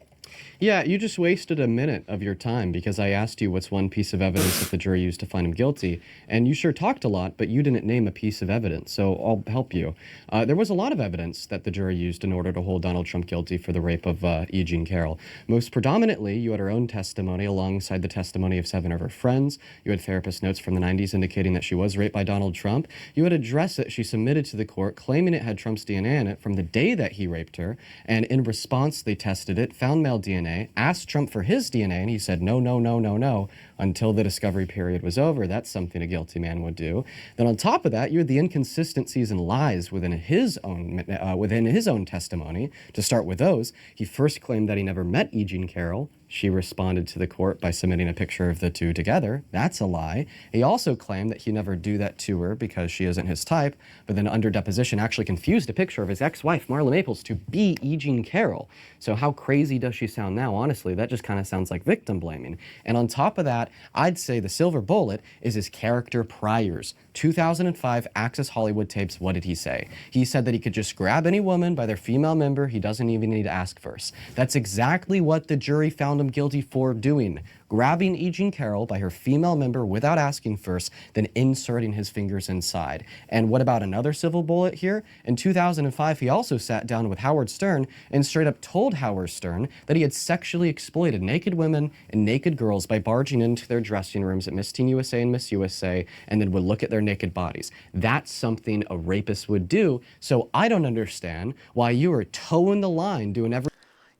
Yeah, you just wasted a minute of your time because I asked you what's one piece of evidence that the jury used to find him guilty, and you sure talked a lot, but you didn't name a piece of evidence, so I'll help you. There was a lot of evidence that the jury used in order to hold Donald Trump guilty for the rape of E. Jean Carroll. Most predominantly, you had her own testimony alongside the testimony of 7 of her friends. You had therapist notes from the 90s indicating that she was raped by Donald Trump. You had a dress that she submitted to the court claiming it had Trump's DNA in it from the day that he raped her, and in response, they tested it, found male DNA, asked Trump for his DNA, and he said no, no, no, no, no, until the discovery period was over. That's something a guilty man would do. Then on top of that, you had the inconsistencies and lies within his own testimony. To start with those, he first claimed that he never met E. Jean Carroll. She responded to the court by submitting a picture of the two together. That's a lie. He also claimed that he never do that to her because she isn't his type, but then under deposition actually confused a picture of his ex-wife, Marla Maples, to be E. Jean Carroll. So how crazy does she sound now? Honestly, that just kind of sounds like victim blaming. And on top of that, I'd say the silver bullet is his character priors. 2005 Access Hollywood tapes, what did he say? He said that he could just grab any woman by their female member. He doesn't even need to ask first. That's exactly what the jury found him guilty for doing. Grabbing E. Jean Carroll by her female member without asking first, then inserting his fingers inside. And what about another silver bullet here? In 2005, he also sat down with Howard Stern and straight up told Howard Stern that he had sexually exploited naked women and naked girls by barging into their dressing rooms at Miss Teen USA and Miss USA, and then would look at their naked bodies. That's something a rapist would do, so I don't understand why you are toeing the line doing everything.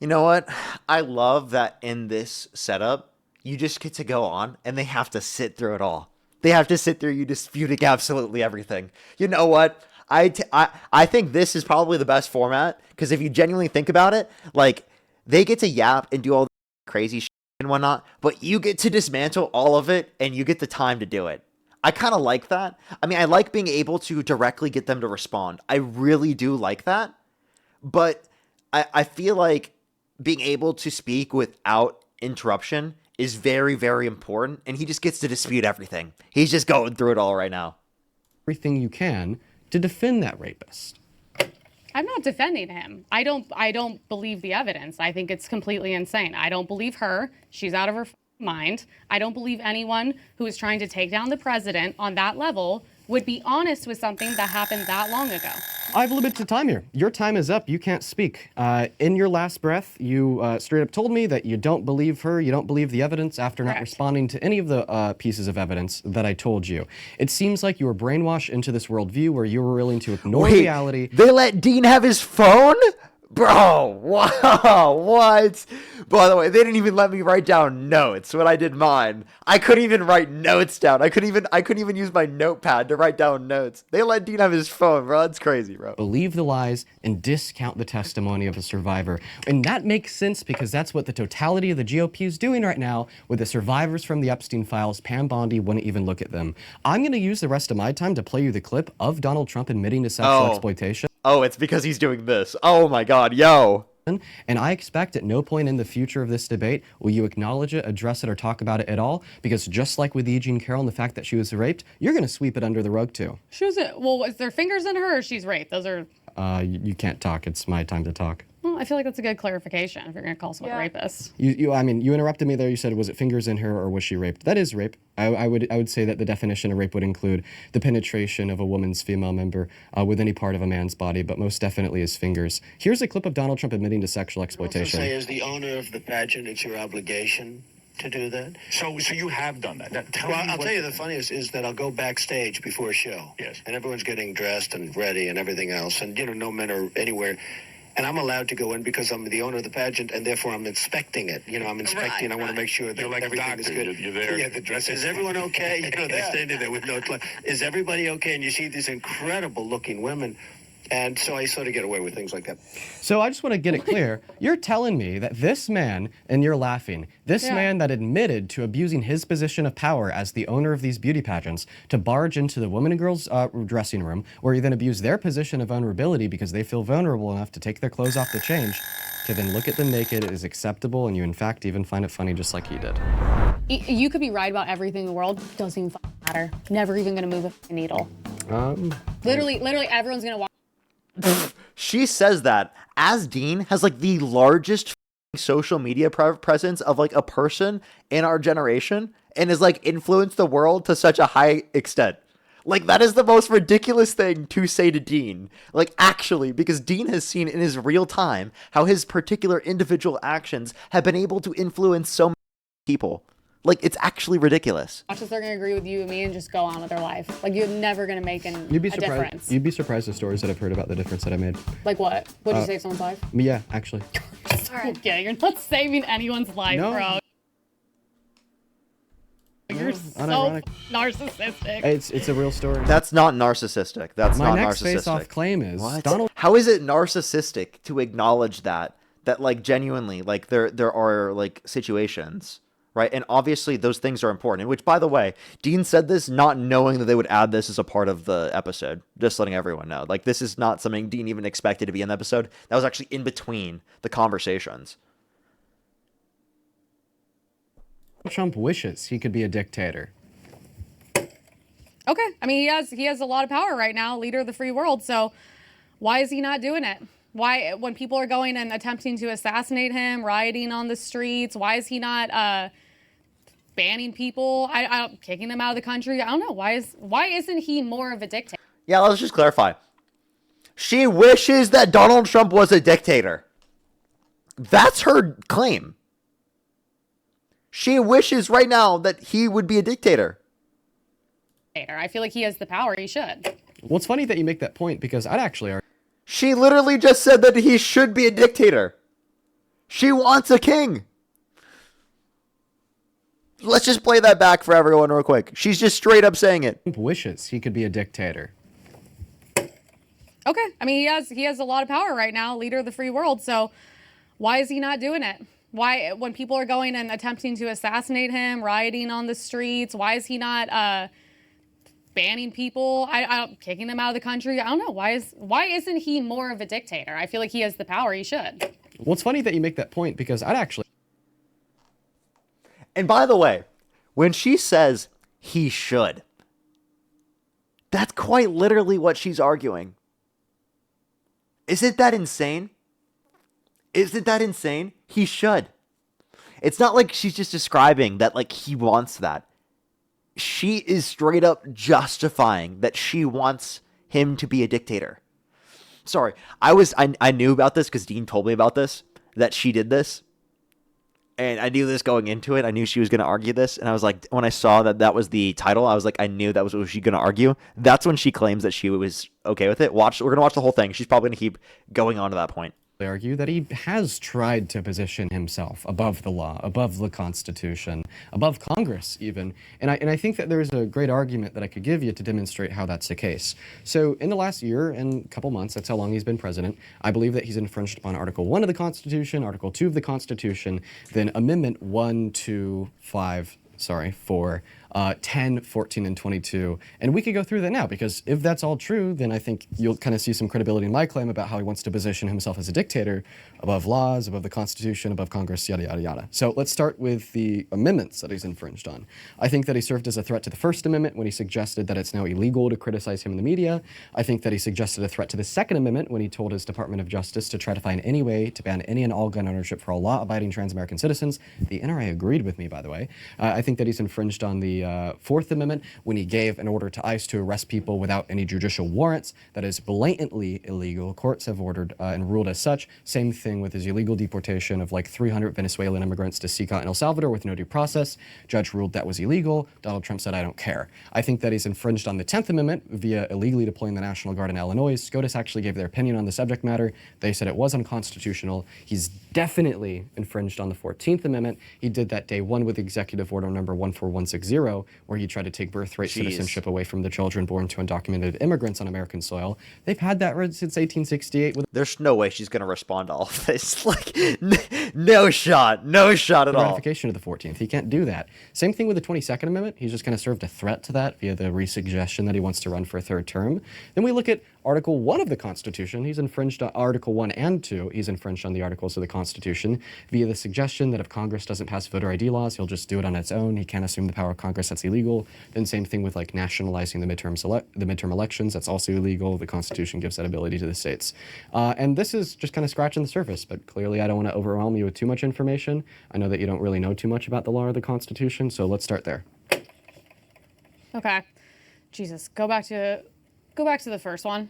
You know what? I love that in this setup, you just get to go on and they have to sit through it all. They have to sit through you disputing absolutely everything. You know what? I think this is probably the best format because if you genuinely think about it, like they get to yap and do all the crazy shit and whatnot, but you get to dismantle all of it and you get the time to do it. I kind of like that. I mean, I like being able to directly get them to respond. I really do like that. But I feel like being able to speak without interruption is very, very important, and he just gets to dispute everything. He's just going through it all right now. Everything you can to defend that rapist. I'm not defending him. I don't believe the evidence. I think it's completely insane. I don't believe her. She's out of her mind. I don't believe anyone who is trying to take down the president on that level would be honest with something that happened that long ago. I have limited time here. Your time is up. You can't speak. In your last breath, you straight up told me that you don't believe her, you don't believe the evidence after not responding to any of the pieces of evidence that I told you. It seems like you were brainwashed into this worldview where you were willing to ignore reality. They let Dean have his phone? Bro, wow, what? By the way, they didn't even let me write down notes when I did mine. I couldn't even write notes down. I couldn't even use my notepad to write down notes. They let Dean have his phone, bro. That's crazy, bro. Believe the lies and discount the testimony of a survivor. And that makes sense because that's what the totality of the GOP is doing right now with the survivors from the Epstein files. Pam Bondi wouldn't even look at them. I'm going to use the rest of my time to play you the clip of Donald Trump admitting to sexual exploitation. Oh, it's because he's doing this. Oh my God, yo. And I expect at no point in the future of this debate will you acknowledge it, address it, or talk about it at all, because just like with E. Jean Carroll and the fact that she was raped, you're going to sweep it under the rug too. She was, well, was there fingers in her or she's raped? Those are... You can't talk. It's my time to talk. Well, I feel like that's a good clarification if you're going to call someone a rapist. You interrupted me there. You said, was it fingers in her or was she raped? That is rape. I would say that the definition of rape would include the penetration of a woman's female member with any part of a man's body, but most definitely his fingers. Here's a clip of Donald Trump admitting to sexual exploitation. Also say, as the owner of the pageant, it's your obligation to do that. So you have done that. Now, I'll tell you the funniest is that I'll go backstage before a show. Yes. And everyone's getting dressed and ready and everything else. And, no men are anywhere. And I'm allowed to go in because I'm the owner of the pageant, and therefore I'm inspecting it. I'm inspecting. Right, I want to make sure that you're like a everything doctor. is good. You're there. Yeah, the dress. Is everyone okay? They're standing there with no clothes. Is everybody okay? And you see these incredible-looking women. And so I sort of get away with things like that. So I just want to get it clear. You're telling me that this man, and you're laughing, this man that admitted to abusing his position of power as the owner of these beauty pageants to barge into the women and girls dressing room, where he then abused their position of vulnerability because they feel vulnerable enough to take their clothes off to change, to then look at them naked is acceptable, and you in fact even find it funny just like he did. You could be right about everything in the world. Doesn't even matter. Never even going to move a needle. Literally, everyone's going to watch. She says that as Dean has like the largest social media presence of like a person in our generation and has like influenced the world to such a high extent. Like, that is the most ridiculous thing to say to Dean. Like, actually, because Dean has seen in his real time how his particular individual actions have been able to influence so many people. Like, it's actually ridiculous. Watch this, they're going to agree with you and me and just go on with their life. Like, you're never going to make a difference. You'd be surprised the stories that I've heard about the difference that I made. Like what? Would you save someone's life? Yeah, actually. Okay, you're not saving anyone's life, No. bro. You're so unironic. narcissistic. It's a real story. That's not narcissistic. That's My not next narcissistic. face-off claim is What? Donald. How is it narcissistic to acknowledge that like genuinely like there are like situations, right? And obviously those things are important. Which, by the way, Dean said this not knowing that they would add this as a part of the episode. Just letting everyone know. Like, this is not something Dean even expected to be in the episode. That was actually in between the conversations. Trump wishes he could be a dictator. Okay, I mean, he has a lot of power right now, leader of the free world. So why is he not doing it? Why, when people are going and attempting to assassinate him, rioting on the streets, why is he not banning people, kicking them out of the country? I don't know. Why isn't he more of a dictator? Yeah, let's just clarify. She wishes that Donald Trump was a dictator. That's her claim. She wishes right now that he would be a dictator. I feel like he has the power. He should. Well, it's funny that you make that point because I'd actually argue. She literally just said that he should be a dictator. She wants a king. Let's just play that back for everyone real quick. She's just straight up saying it. Trump wishes he could be a dictator. Okay, I mean, he has a lot of power right now, leader of the free world. So why is he not doing it? Why, when people are going and attempting to assassinate him, rioting on the streets, why is he not banning people, kicking them out of the country? I don't know. Why isn't he more of a dictator? I feel like he has the power. He should. Well, it's funny that you make that point because I'd actually. And by the way, when she says he should, that's quite literally what she's arguing. Isn't that insane? Isn't that insane? He should. It's not like she's just describing that like he wants that. She is straight up justifying that she wants him to be a dictator. Sorry, I knew about this because Dean told me about this, that she did this. And I knew this going into it. I knew she was going to argue this. And I was like, when I saw that was the title, I was like, I knew that was what she was going to argue. That's when she claims that she was okay with it. We're going to watch the whole thing. She's probably going to keep going on to that point. Argue that he has tried to position himself above the law, above the Constitution, above Congress even. And I think that there's a great argument that I could give you to demonstrate how that's the case. So in the last year and a couple months, that's how long he's been president, I believe that he's infringed upon Article 1 of the Constitution, Article 2 of the Constitution, then Amendment 1, 2, 5, 4, 10, 14, and 22. And we could go through that now, because if that's all true, then I think you'll kind of see some credibility in my claim about how he wants to position himself as a dictator above laws, above the Constitution, above Congress, yada, yada, yada. So let's start with the amendments that he's infringed on. I think that he served as a threat to the First Amendment when he suggested that it's now illegal to criticize him in the media. I think that he suggested a threat to the Second Amendment when he told his Department of Justice to try to find any way to ban any and all gun ownership for all law-abiding trans-American citizens. The NRA agreed with me, by the way. I think that he's infringed on the the Fourth Amendment when he gave an order to ICE to arrest people without any judicial warrants. That is blatantly illegal. Courts have ordered and ruled as such. Same thing with his illegal deportation of like 300 Venezuelan immigrants to Sica in El Salvador with no due process. Judge ruled that was illegal. Donald Trump said, I don't care. I think that he's infringed on the 10th Amendment via illegally deploying the National Guard in Illinois. SCOTUS actually gave their opinion on the subject matter. They said it was unconstitutional. He's definitely infringed on the 14th Amendment. He did that day one with Executive Order number 14160, where he tried to take birthright citizenship away from the children born to undocumented immigrants on American soil. They've had that since 1868. There's no way she's going to respond to all of this. Like, no shot at all. Ratification of the 14th. He can't do that. Same thing with the 22nd Amendment. He's just kind of served a threat to that via the resuggestion that he wants to run for a third term. Then we look at Article 1 of the Constitution. He's infringed on Article 1 and 2. He's infringed on the Articles of the Constitution via the suggestion that if Congress doesn't pass voter ID laws, he'll just do it on its own. He can't assume the power of Congress. That's illegal. Then same thing with like nationalizing the midterm elections. That's also illegal. The Constitution gives that ability to the states. And this is just kind of scratching the surface, but clearly I don't want to overwhelm you with too much information. I know that you don't really know too much about the law or the Constitution, so let's start there. Okay. Jesus, go back to the first one.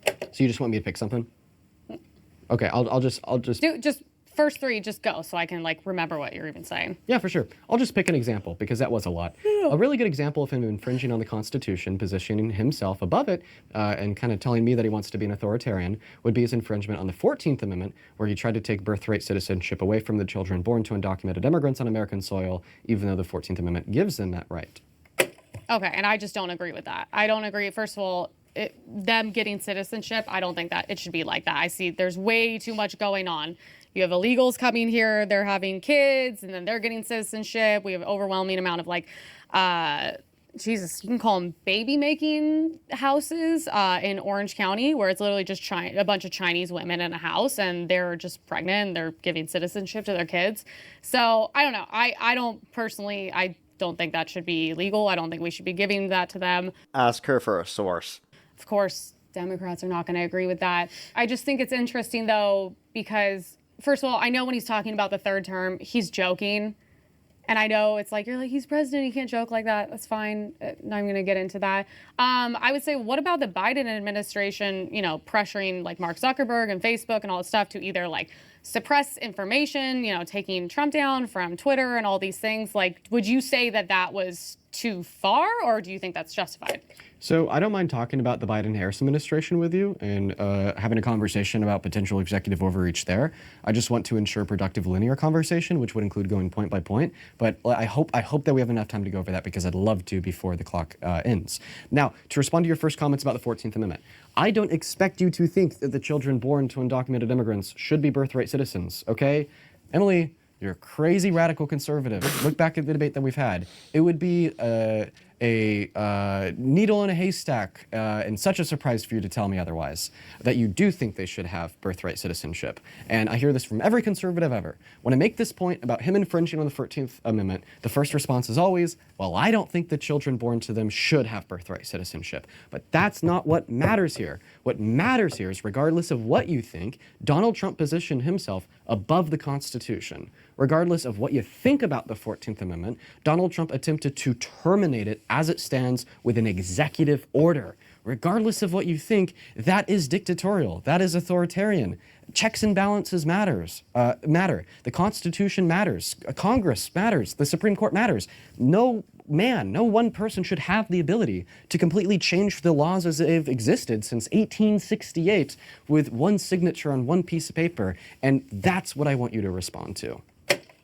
So you just want me to pick something? Okay, I'll just Do just first three, just go so I can like remember what you're even saying. Yeah, for sure. I'll just pick an example because that was a lot. A really good example of him infringing on the Constitution, positioning himself above it, and kind of telling me that he wants to be an authoritarian would be his infringement on the 14th Amendment, where he tried to take birthright citizenship away from the children born to undocumented immigrants on American soil, even though the 14th Amendment gives them that right. Okay, and I just don't agree with that. I don't agree. First of all, them getting citizenship, I don't think that it should be like that. I see there's way too much going on. You have illegals coming here, they're having kids, and then they're getting citizenship. We have an overwhelming amount of like, Jesus, you can call them baby making houses in Orange County, where it's literally just a bunch of Chinese women in a house, and they're just pregnant, and they're giving citizenship to their kids. So I don't know. I don't think that should be legal. I don't think we should be giving that to them. Ask her for a source. Of course, Democrats are not going to agree with that. I just think it's interesting, though, because, first of all, I know when he's talking about the third term, he's joking. And I know it's like, you're like, he's president, he can't joke like that. That's fine. Not even going to get into that. I would say, what about the Biden administration, pressuring like Mark Zuckerberg and Facebook and all this stuff to either like suppress information, taking Trump down from Twitter and all these things? Like, would you say that that was too far, or do you think that's justified? So I don't mind talking about the Biden-Harris administration with you and having a conversation about potential executive overreach there. I just want to ensure productive linear conversation, which would include going point by point. But I hope that we have enough time to go over that because I'd love to before the clock ends. Now, to respond to your first comments about the 14th Amendment, I don't expect you to think that the children born to undocumented immigrants should be birthright citizens, okay? Emily, you're a crazy radical conservative. Look back at the debate that we've had. It would be a needle in a haystack and such a surprise for you to tell me otherwise, that you do think they should have birthright citizenship. And I hear this from every conservative ever. When I make this point about him infringing on the 14th Amendment, the first response is always, well, I don't think the children born to them should have birthright citizenship. But that's not what matters here. What matters here is, regardless of what you think, Donald Trump positioned himself above the Constitution. Regardless of what you think about the 14th Amendment, Donald Trump attempted to terminate it as it stands with an executive order. Regardless of what you think, that is dictatorial. That is authoritarian. Checks and balances matter. The Constitution matters. Congress matters. The Supreme Court matters. No one person should have the ability to completely change the laws as they've existed since 1868 with one signature on one piece of paper. And that's what I want you to respond to.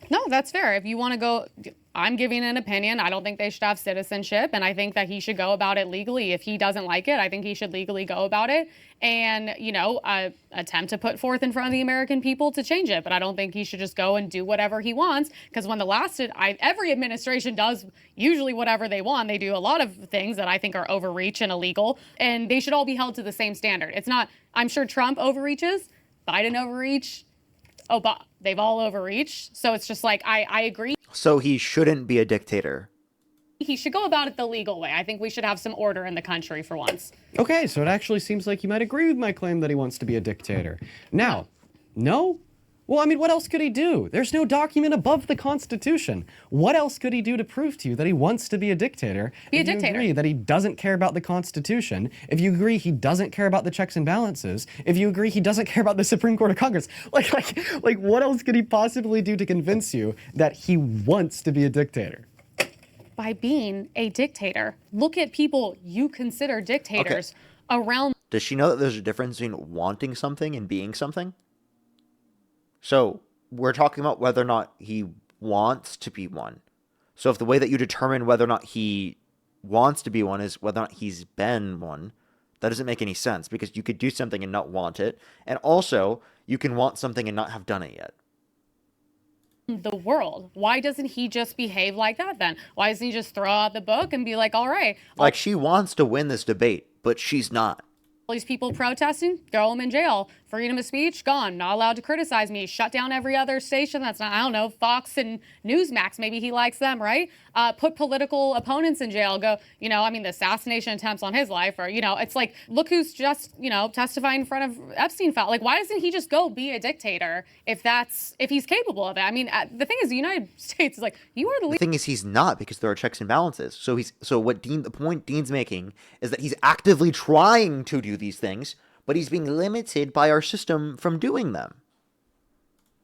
No, that's fair. If you want to go, I'm giving an opinion. I don't think they should have citizenship, and I think that he should go about it legally. If he doesn't like it, I think he should legally go about it and, attempt to put forth in front of the American people to change it. But I don't think he should just go and do whatever he wants, because when every administration does usually whatever they want. They do a lot of things that I think are overreach and illegal, and they should all be held to the same standard. It's not, I'm sure Trump overreaches, Biden overreach, but they've all overreached. So it's just like, I agree. So he shouldn't be a dictator. He should go about it the legal way. I think we should have some order in the country for once. Okay, so it actually seems like you might agree with my claim that he wants to be a dictator. Now, no? Well, I mean, what else could he do? There's no document above the Constitution. What else could he do to prove to you that he wants to be a dictator? Be a if you dictator. agree that he doesn't care about the Constitution, if you agree he doesn't care about the checks and balances, if you agree he doesn't care about the Supreme Court of Congress, like what else could he possibly do to convince you that he wants to be a dictator? By being a dictator. Look at people you consider dictators around. Does she know that there's a difference between wanting something and being something? So we're talking about whether or not he wants to be one. So if the way that you determine whether or not he wants to be one is whether or not he's been one, that doesn't make any sense, because you could do something and not want it. And also, you can want something and not have done it yet. The world. Why doesn't he just behave like that then? Why doesn't he just throw out the book and be like, all right, Like, she wants to win this debate, but she's not. all these people protesting, throw them in jail. Freedom of speech, gone. Not allowed to criticize me. Shut down every other station that's not, I don't know, Fox and Newsmax. Maybe he likes them, right? Put political opponents in jail. Go, the assassination attempts on his life, or, it's like, look who's just, testifying in front of Epstein file. Like, why doesn't he just go be a dictator if he's capable of it? I mean, the thing is, the United States is like, you are the The leader. thing is, he's not, because there are checks and balances. So the point Dean's making is that he's actively trying to do these things, but he's being limited by our system from doing them.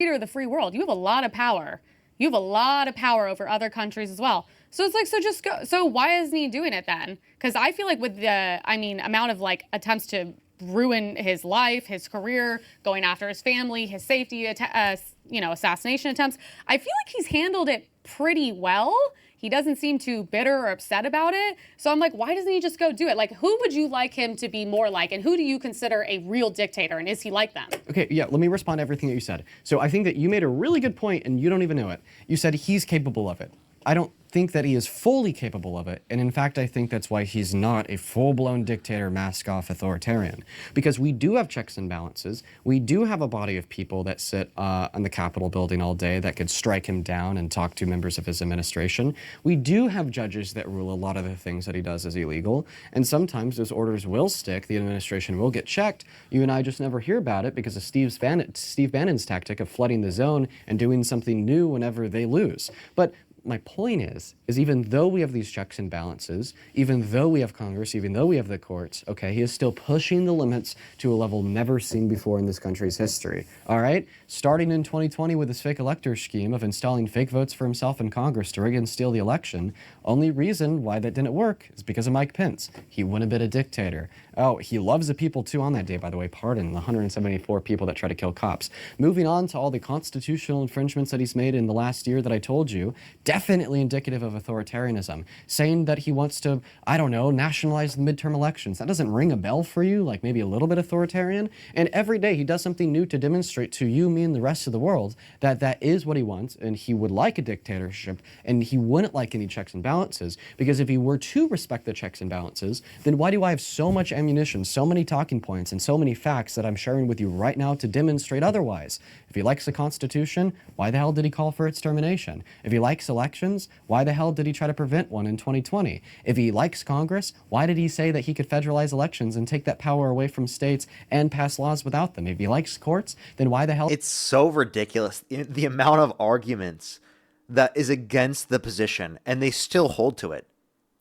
Leader of the free world. You have a lot of power. You have a lot of power over other countries as well. So it's like, so just go. So why isn't he doing it then? Because I feel like with the, amount of attempts to ruin his life, his career, going after his family, his safety, assassination attempts, I feel like he's handled it pretty well. He doesn't seem too bitter or upset about it. So I'm like, why doesn't he just go do it? Like, who would you like him to be more like? And who do you consider a real dictator? And is he like them? Okay, yeah, let me respond to everything that you said. So I think that you made a really good point, and you don't even know it. You said he's capable of it. I don't think that he is fully capable of it, and in fact, I think that's why he's not a full-blown dictator, mask-off authoritarian. Because we do have checks and balances. We do have a body of people that sit on the Capitol building all day that could strike him down and talk to members of his administration. We do have judges that rule a lot of the things that he does as illegal, and sometimes those orders will stick. The administration will get checked. You and I just never hear about it because of Steve Bannon's tactic of flooding the zone and doing something new whenever they lose. But my point is even though we have these checks and balances, even though we have Congress, even though we have the courts, okay, he is still pushing the limits to a level never seen before in this country's history, all right? Starting in 2020 with his fake elector scheme of installing fake votes for himself in Congress to rig and steal the election. Only reason why that didn't work is because of Mike Pence. He wouldn't have been a dictator. Oh, he loves the people too on that day, by the way. Pardon the 174 people that try to kill cops. Moving on to all the constitutional infringements that he's made in the last year that I told you, definitely indicative of authoritarianism. Saying that he wants to, I don't know, nationalize the midterm elections. That doesn't ring a bell for you, like maybe a little bit authoritarian? And every day he does something new to demonstrate to you, me, and the rest of the world that that is what he wants, and he would like a dictatorship, and he wouldn't like any checks and balances, because if he were to respect the checks and balances, then why do I have so much ammunition, so many talking points, and so many facts that I'm sharing with you right now to demonstrate otherwise? If he likes the Constitution, why the hell did he call for its termination? If he likes elections, why the hell did he try to prevent one in 2020? If he likes Congress, why did he say that he could federalize elections and take that power away from states and pass laws without them? If he likes courts, then why the hell... It's so ridiculous, the amount of arguments that is against the position, and they still hold to it.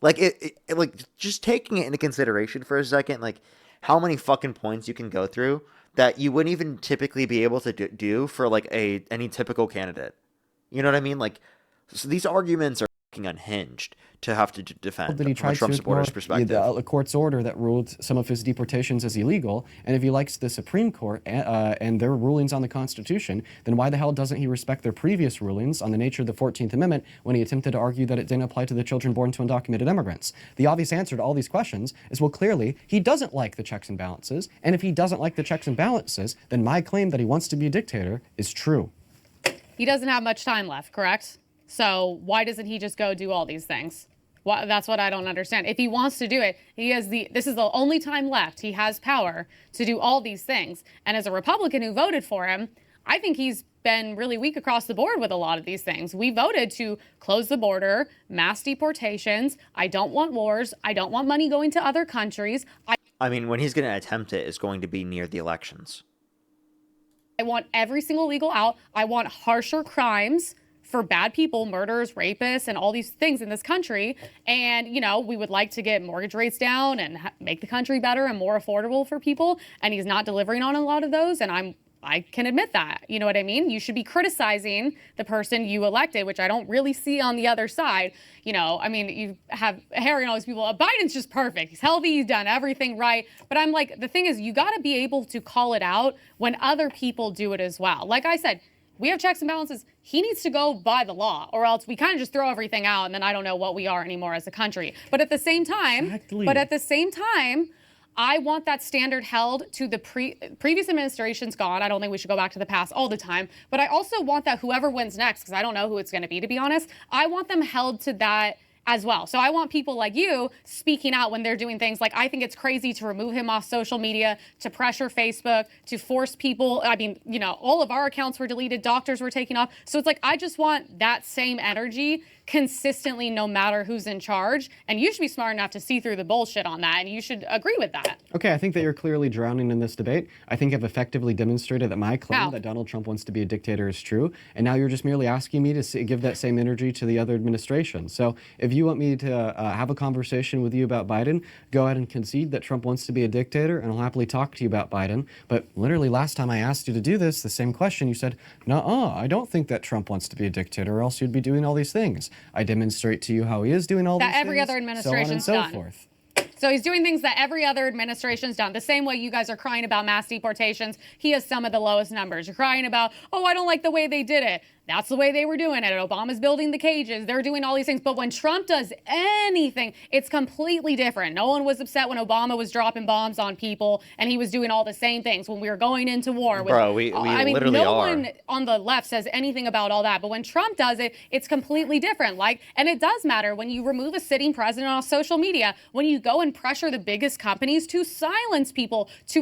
Like, like, just taking it into consideration for a second, like, how many fucking points you can go through that you wouldn't even typically be able to do for, like, any typical candidate. You know what I mean? Like, so these arguments are fucking unhinged to have to defend Did he from try a Trump to supporter's ignore perspective. the court's order that ruled some of his deportations as illegal? And if he likes the Supreme Court and their rulings on the Constitution, then why the hell doesn't he respect their previous rulings on the nature of the 14th Amendment when he attempted to argue that it didn't apply to the children born to undocumented immigrants? The obvious answer to all these questions is, well, clearly, he doesn't like the checks and balances. And if he doesn't like the checks and balances, then my claim that he wants to be a dictator is true. He doesn't have much time left, correct? So why doesn't he just go do all these things? That's what I don't understand. If he wants to do it, this is the only time left. He has power to do all these things. And as a Republican who voted for him, I think he's been really weak across the board with a lot of these things. We voted to close the border, mass deportations. I don't want wars. I don't want money going to other countries. I mean, when he's going to attempt it, it's going to be near the elections. I want every single illegal out. I want harsher crimes for bad people, murderers, rapists, and all these things in this country. And, you know, we would like to get mortgage rates down and make the country better and more affordable for people. And he's not delivering on a lot of those. And I can admit that. You know what I mean? You should be criticizing the person you elected, which I don't really see on the other side. You know, I mean, you have Harry and all these people. Biden's just perfect. He's healthy. He's done everything right. But I'm like, the thing is, you got to be able to call it out when other people do it as well. Like I said, we have checks and balances. He needs to go by the law, or else we kind of just throw everything out, and then I don't know what we are anymore as a country. But at the same time, I want that standard held to the previous administration's gone. I don't think we should go back to the past all the time. But I also want that whoever wins next, because I don't know who it's going to be, to be honest, I want them held to that as well. So I want people like you speaking out when they're doing things like, I think it's crazy to remove him off social media, to pressure Facebook, to force people. I mean, you know, all of our accounts were deleted, doctors were taken off. So it's like, I just want that same energy consistently, no matter who's in charge. And you should be smart enough to see through the bullshit on that. And you should agree with that. Okay, I think that you're clearly drowning in this debate. I think I've effectively demonstrated that my claim that Donald Trump wants to be a dictator is true. And now you're just merely asking me to give that same energy to the other administration. So if you want me to have a conversation with you about Biden, go ahead and concede that Trump wants to be a dictator, and I'll happily talk to you about Biden. But literally last time I asked you to do this, the same question, you said, "Nuh-uh, I don't think that Trump wants to be a dictator, or else you'd be doing all these things." I demonstrate to you how he is doing all these things. That every other administration's so on and done. so forth. So he's doing things that every other administration's done. The same way you guys are crying about mass deportations, he has some of the lowest numbers. You're crying about, oh, I don't like the way they did it. That's the way they were doing it. Obama's building the cages. They're doing all these things. But when Trump does anything, it's completely different. No one was upset when Obama was dropping bombs on people and he was doing all the same things when we were going into war. Bro, we literally no are. one on the left says anything about all that. But when Trump does it, it's completely different. And it does matter when you remove a sitting president off social media, when you go and pressure the biggest companies to silence people, to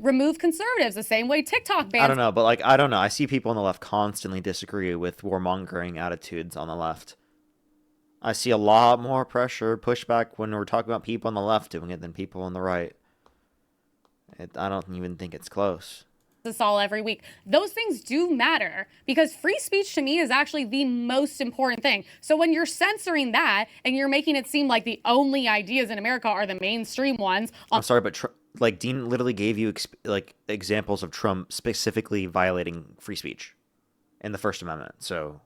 remove conservatives, the same way TikTok bans. I don't know, but I don't know. I see people on the left constantly disagree with warmongering attitudes on the left. I see a lot more pressure, pushback when we're talking about people on the left doing it than people on the right. I don't even think it's close. This all every week. Those things do matter because free speech to me is actually the most important thing. So when you're censoring that and you're making it seem like the only ideas in America are the mainstream ones. I'm sorry, but Dean literally gave you examples of Trump specifically violating free speech in the First Amendment. So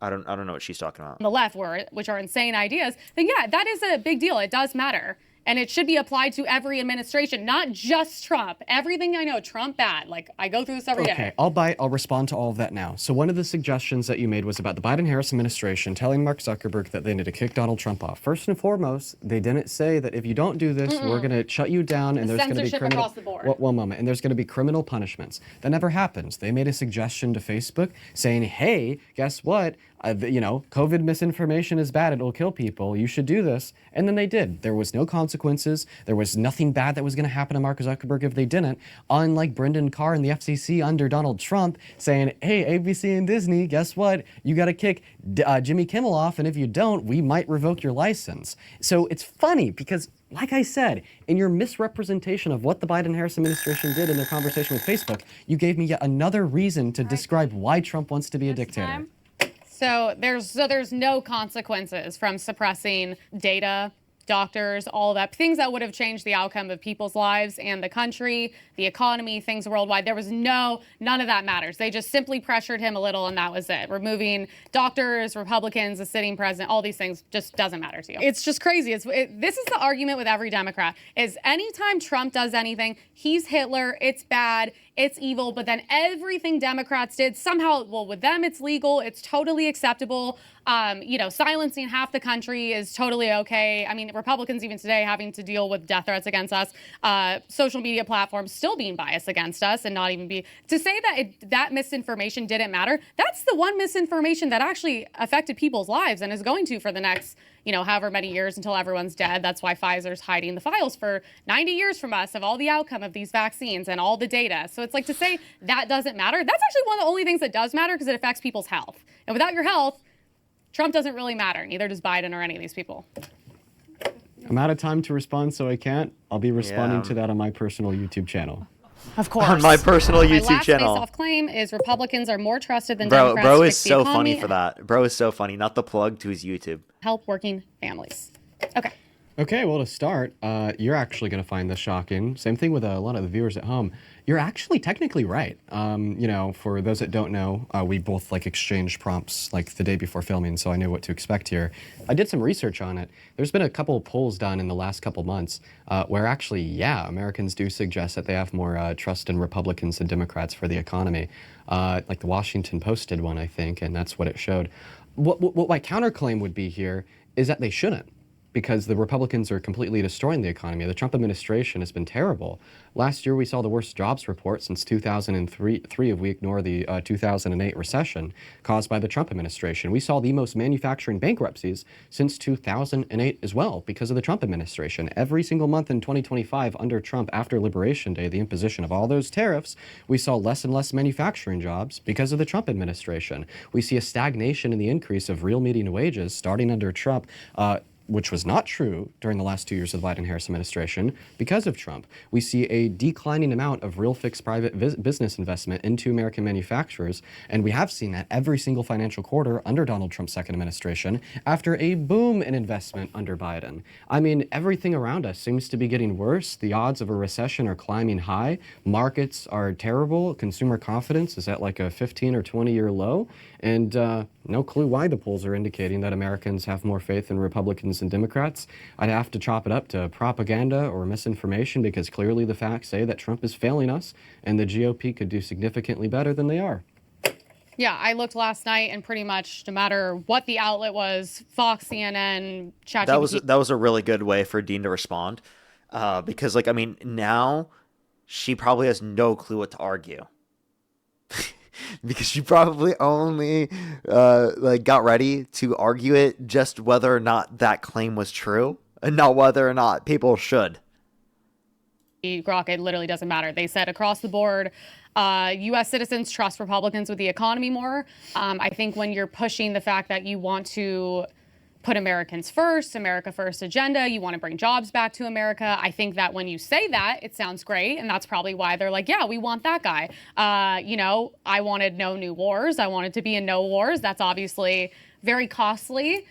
I don't know what she's talking about. On the left, which are insane ideas, then yeah, that is a big deal. It does matter. And it should be applied to every administration, not just Trump. Everything I know, Trump bad. I go through this every day. Okay, I'll respond to all of that now. So one of the suggestions that you made was about the Biden-Harris administration telling Mark Zuckerberg that they need to kick Donald Trump off. First and foremost, they didn't say that if you don't do this, we're going to shut you down and there's going to be criminal across the board. One moment, and there's going to be criminal punishments. That never happens. They made a suggestion to Facebook saying, "Hey, guess what? COVID misinformation is bad. It'll kill people. You should do this." And then they did. There was no consequences. There was nothing bad that was going to happen to Mark Zuckerberg if they didn't. Unlike Brendan Carr and the FCC under Donald Trump saying, "Hey, ABC and Disney, guess what? You got to kick Jimmy Kimmel off, and if you don't, we might revoke your license." So it's funny because, like I said, in your misrepresentation of what the Biden-Harris administration did in their conversation with Facebook, you gave me yet another reason to describe why Trump wants to be a dictator. So there's no consequences from suppressing data, doctors, all that, things that would have changed the outcome of people's lives and the country, the economy, things worldwide. There was none of that matters. They just simply pressured him a little and that was it. Removing doctors, Republicans, the sitting president, all these things just doesn't matter to you. It's just crazy. This is the argument with every Democrat is anytime Trump does anything, he's Hitler, it's bad, it's evil, but then everything Democrats did, somehow, well, with them, it's legal, it's totally acceptable. Silencing half the country is totally okay. I mean, Republicans even today having to deal with death threats against us, social media platforms still being biased against us and not even to say that that misinformation didn't matter. That's the one misinformation that actually affected people's lives and is going to for the next, however many years until everyone's dead. That's why Pfizer's hiding the files for 90 years from us of all the outcome of these vaccines and all the data. So it's like to say that doesn't matter. That's actually one of the only things that does matter because it affects people's health. And without your health, Trump doesn't really matter. Neither does Biden or any of these people. I'm out of time to respond, so I can't. I'll be responding to that on my personal YouTube channel. Of course. On my personal My YouTube last channel. face-off claim is Republicans are more trusted than Bro, Democrats bro to is fix the so economy funny for that. Bro is so funny. Not the plug to his YouTube. help working families. Okay. Okay, well, to start, you're actually going to find this shocking. Same thing with a lot of the viewers at home. You're actually technically right. For those that don't know, we both exchanged prompts the day before filming, so I knew what to expect here. I did some research on it. There's been a couple of polls done in the last couple months where actually, yeah, Americans do suggest that they have more trust in Republicans than Democrats for the economy. The Washington Post did one, I think, and that's what it showed. What my counterclaim would be here is that they shouldn't, because the Republicans are completely destroying the economy. The Trump administration has been terrible. Last year, we saw the worst jobs report since 2003 if we ignore the 2008 recession caused by the Trump administration. We saw the most manufacturing bankruptcies since 2008 as well because of the Trump administration. Every single month in 2025 under Trump, after Liberation Day, the imposition of all those tariffs, we saw less and less manufacturing jobs because of the Trump administration. We see a stagnation in the increase of real median wages starting under Trump, which was not true during the last 2 years of the Biden-Harris administration because of Trump. We see a declining amount of real fixed private business investment into American manufacturers, and we have seen that every single financial quarter under Donald Trump's second administration after a boom in investment under Biden. I mean, everything around us seems to be getting worse. The odds of a recession are climbing high. Markets are terrible. Consumer confidence is at a 15 or 20-year low, and no clue why the polls are indicating that Americans have more faith in Republicans than Democrats. I'd have to chop it up to propaganda or misinformation, because clearly the facts say that Trump is failing us and the GOP could do significantly better than they are. Yeah, I looked last night, and pretty much no matter what the outlet was, Fox, CNN, ChatGPT. That was a really good way for Dean to respond, because now she probably has no clue what to argue. Because she probably only got ready to argue it just whether or not that claim was true, and not whether or not people should. Grok, it literally doesn't matter. They said across the board, U.S. citizens trust Republicans with the economy more. I think when you're pushing the fact that you want to put Americans first, America first agenda, you want to bring jobs back to America, I think that when you say that, it sounds great. And that's probably why they're like, yeah, we want that guy. I wanted no new wars. I wanted to be in no wars. That's obviously very costly.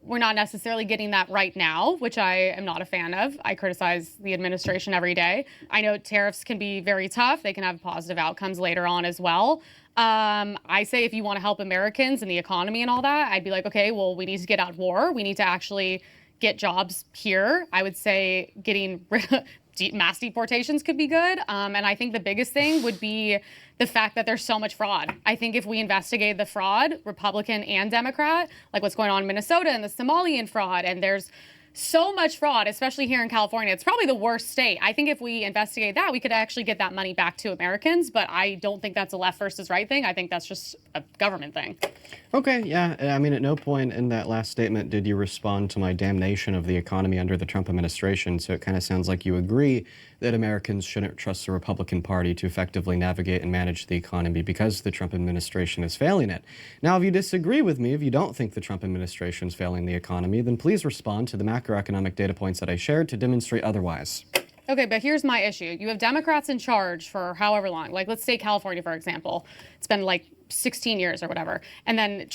We're not necessarily getting that right now, which I am not a fan of. I criticize the administration every day. I know tariffs can be very tough. They can have positive outcomes later on as well. I say if you want to help Americans and the economy and all that, I'd be like, okay, well, we need to get out of war. We need to actually get jobs here. I would say getting rid of mass deportations could be good. And I think the biggest thing would be the fact that there's so much fraud. I think if we investigate the fraud, Republican and Democrat, like what's going on in Minnesota and the Somalian fraud, and there's so much fraud, especially here in California. It's probably the worst state. I think if we investigate that, we could actually get that money back to Americans, but I don't think that's a left versus right thing. I think that's just a government thing. Okay, yeah. I mean, at no point in that last statement did you respond to my damnation of the economy under the Trump administration, so it kind of sounds like you agree that Americans shouldn't trust the Republican Party to effectively navigate and manage the economy because the Trump administration is failing it. Now, if you disagree with me, if you don't think the Trump administration is failing the economy, then please respond to the macroeconomic data points that I shared to demonstrate otherwise. Okay, but here's my issue. You have Democrats in charge for however long. Like, let's say California, for example. It's been 16 years or whatever. And then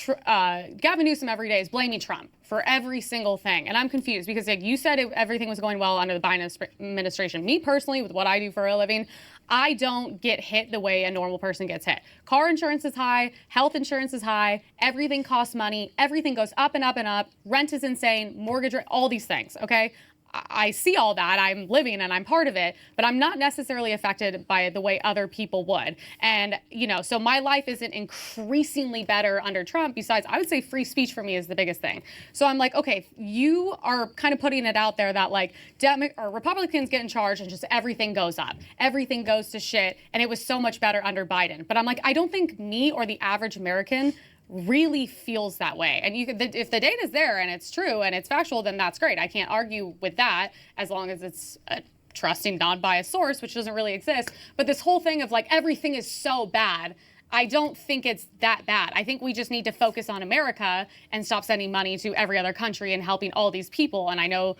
Gavin Newsom every day is blaming Trump for every single thing. And I'm confused because you said everything was going well under the Biden administration. Me personally, with what I do for a living, I don't get hit the way a normal person gets hit. Car insurance is high, health insurance is high, everything costs money, everything goes up and up and up, rent is insane, mortgage rate, all these things, okay? I see all that, I'm living and I'm part of it, but I'm not necessarily affected by the way other people would. And, so my life isn't increasingly better under Trump. Besides, I would say free speech for me is the biggest thing. So I'm like, okay, you are kind of putting it out there that Republicans get in charge and just everything goes up. Everything goes to shit. And it was so much better under Biden. But I'm like, I don't think me or the average American really feels that way. And if the data is there and it's true and it's factual, then that's great. I can't argue with that as long as it's a trusting, non-biased source, which doesn't really exist. But this whole thing of everything is so bad, I don't think it's that bad. I think we just need to focus on America and stop sending money to every other country and helping all these people. And I know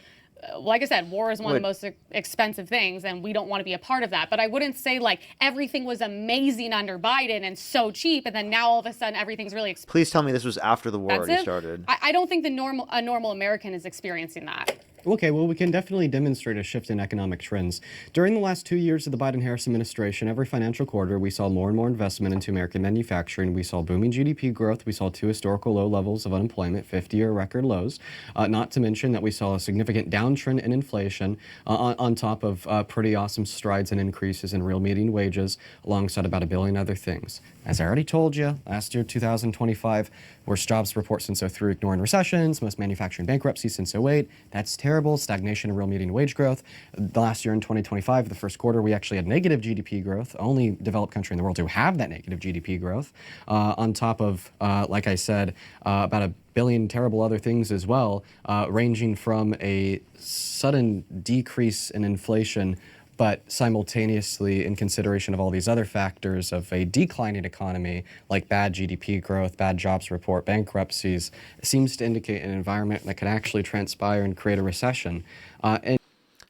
like I said, war is one of the most expensive things, and we don't want to be a part of that. But I wouldn't say like everything was amazing under Biden and so cheap, and then now all of a sudden everything's really expensive. Please tell me this was after the war already started. I don't think a normal American is experiencing that. Okay, well, we can definitely demonstrate a shift in economic trends. During the last 2 years of the Biden-Harris administration, every financial quarter, we saw more and more investment into American manufacturing. We saw booming GDP growth. We saw 2 historical low levels of unemployment, 50-year record lows. Not to mention that we saw a significant downtrend in inflation on top of pretty awesome strides and increases in real median wages, alongside about 1 billion other things. As I already told you, last year, 2025, worst jobs report since '03, ignoring recessions, most manufacturing bankruptcies since '08. That's terrible. Stagnation in real median wage growth. The last year in 2025, the first quarter, we actually had negative GDP growth, only developed country in the world to have that negative GDP growth, on top of, like I said, about 1 billion terrible other things as well, ranging from a sudden decrease in inflation, but simultaneously, in consideration of all these other factors of a declining economy, like bad GDP growth, bad jobs report, bankruptcies, seems to indicate an environment that could actually transpire and create a recession.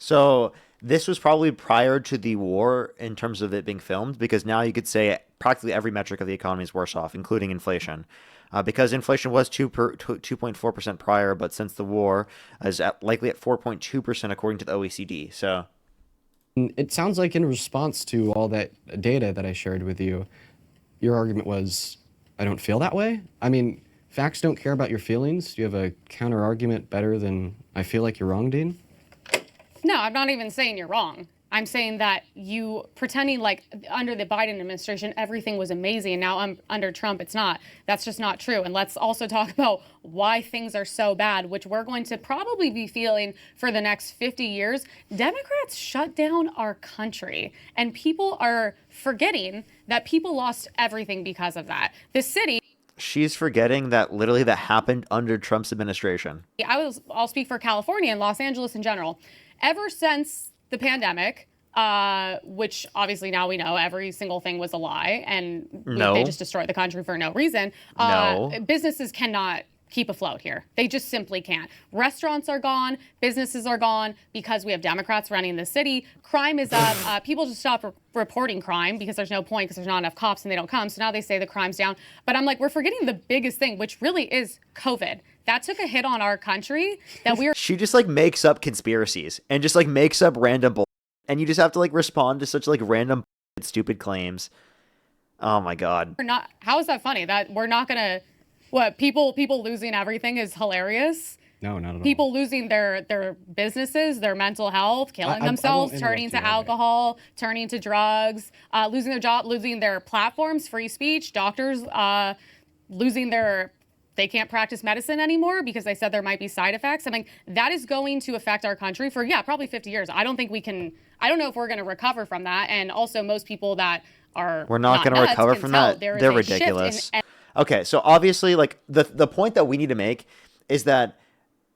So this was probably prior to the war in terms of it being filmed, because now you could say practically every metric of the economy is worse off, including inflation. Because inflation was 2.4% prior, but since the war is likely at 4.2% according to the OECD. So it sounds like in response to all that data that I shared with you, your argument was, I don't feel that way? I mean, facts don't care about your feelings. Do you have a counter argument better than I feel like you're wrong, Dean? No, I'm not even saying you're wrong. I'm saying that you pretending like under the Biden administration, everything was amazing. And now under Trump, it's not. That's just not true. And let's also talk about why things are so bad, which we're going to probably be feeling for the next 50 years. Democrats shut down our country, and people are forgetting that people lost everything because of that. The city. She's forgetting that literally that happened under Trump's administration. I'll speak for California and Los Angeles in general. Ever since the pandemic, which obviously now we know every single thing was a lie, and they just destroyed the country for no reason. Businesses cannot keep afloat here. They just simply can't. Restaurants are gone. Businesses are gone because we have Democrats running the city. Crime is up. People just stopped reporting crime because there's no point, because there's not enough cops and they don't come. So now they say the crime's down. But I'm like, we're forgetting the biggest thing, which really is COVID. That took a hit on our country that we are. She just like makes up conspiracies and just like makes up random bull. And you just have to like respond to such like random stupid claims. Oh my God. We're not. How is that funny? That we're not gonna. What, people losing everything is hilarious? No, not at all. People losing their businesses, their mental health, killing themselves, turning to alcohol, turning to drugs, losing their job, losing their platforms, free speech, doctors losing they can't practice medicine anymore because they said there might be side effects. I mean, that is going to affect our country for, probably 50 years. I don't know if we're going to recover from that. And also most people that are We're not going to recover from that. They're ridiculous. Okay, so obviously, like, the point that we need to make is that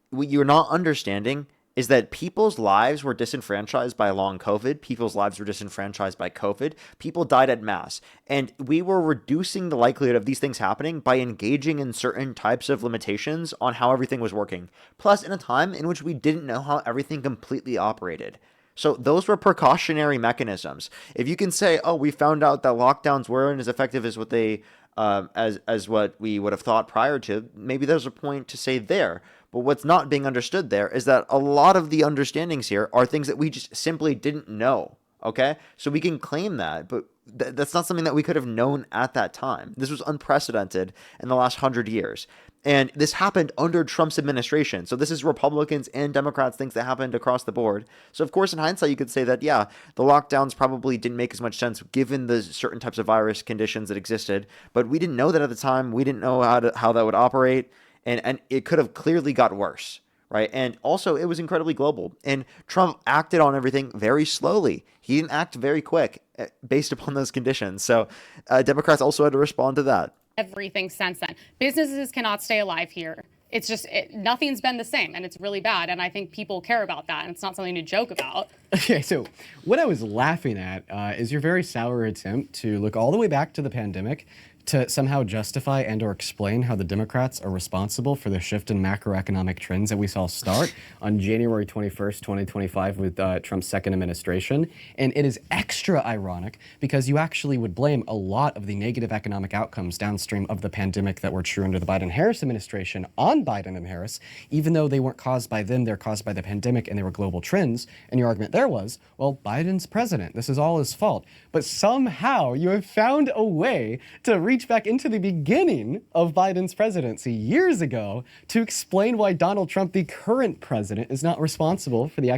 what you're not understanding is that people's lives were disenfranchised by long COVID. People's lives were disenfranchised by COVID. People died en masse. And we were reducing the likelihood of these things happening by engaging in certain types of limitations on how everything was working. Plus, in a time in which we didn't know how everything completely operated. So those were precautionary mechanisms. If you can say, oh, we found out that lockdowns weren't as effective as what they as what we would have thought prior to, maybe there's a point to say there. But what's not being understood there is that a lot of the understandings here are things that we just simply didn't know. Okay, so we can claim that, but that's not something that we could have known at that time. This was unprecedented in the last 100 years. And this happened under Trump's administration. So this is Republicans and Democrats, things that happened across the board. So of course, in hindsight, you could say that, yeah, the lockdowns probably didn't make as much sense given the certain types of virus conditions that existed. But we didn't know that at the time. We didn't know how that would operate. And it could have clearly got worse, right? And also, it was incredibly global. And Trump acted on everything very slowly. He didn't act very quick based upon those conditions. So Democrats also had to respond to that. Everything since then. Businesses cannot stay alive here. It's just, nothing's been the same, and it's really bad. And I think people care about that, and it's not something to joke about. Okay, so what I was laughing at is your very sour attempt to look all the way back to the pandemic to somehow justify and or explain how the Democrats are responsible for the shift in macroeconomic trends that we saw start on January 21st, 2025 with Trump's second administration. And it is extra ironic because you actually would blame a lot of the negative economic outcomes downstream of the pandemic that were true under the Biden-Harris administration on Biden and Harris, even though they weren't caused by them, they're caused by the pandemic and they were global trends. And your argument there was, well, Biden's president, this is all his fault. But somehow you have found a way to reach back into the beginning of Biden's presidency years ago to explain why Donald Trump, the current president, is not responsible for the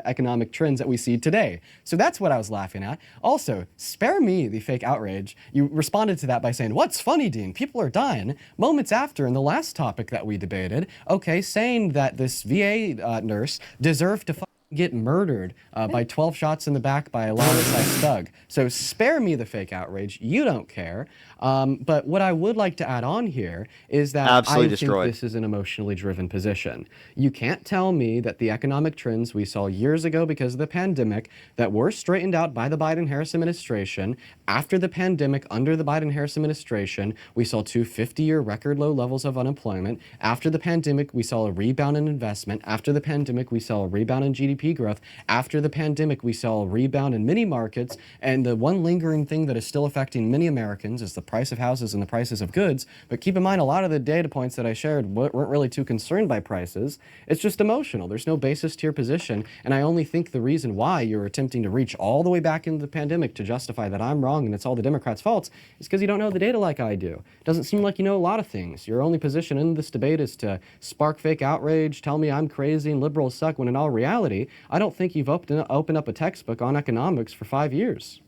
economic trends that we see today. So that's what I was laughing at. Also, spare me the fake outrage. You responded to that by saying, what's funny, Dean? People are dying. Moments after, in the last topic that we debated, okay, saying that this VA nurse deserved to get murdered by 12 shots in the back by a lawless thug. So spare me the fake outrage. You don't care. But what I would like to add on here is that I think this is an emotionally driven position. You can't tell me that the economic trends we saw years ago because of the pandemic that were straightened out by the Biden-Harris administration. After the pandemic, under the Biden-Harris administration, we saw two 50-year record low levels of unemployment. After the pandemic, we saw a rebound in investment. After the pandemic, we saw a rebound in GDP growth. After the pandemic, we saw a rebound in many markets, and the one lingering thing that is still affecting many Americans is the price of houses and the prices of goods. But keep in mind, a lot of the data points that I shared weren't really too concerned by prices. It's just emotional. There's no basis to your position, and I only think the reason why you're attempting to reach all the way back into the pandemic to justify that I'm wrong and it's all the Democrats' faults is because you don't know the data like I do. It doesn't seem like you know a lot of things. Your only position in this debate is to spark fake outrage, tell me I'm crazy and liberals suck, when in all reality, I don't think you've opened up a textbook on economics for 5 years.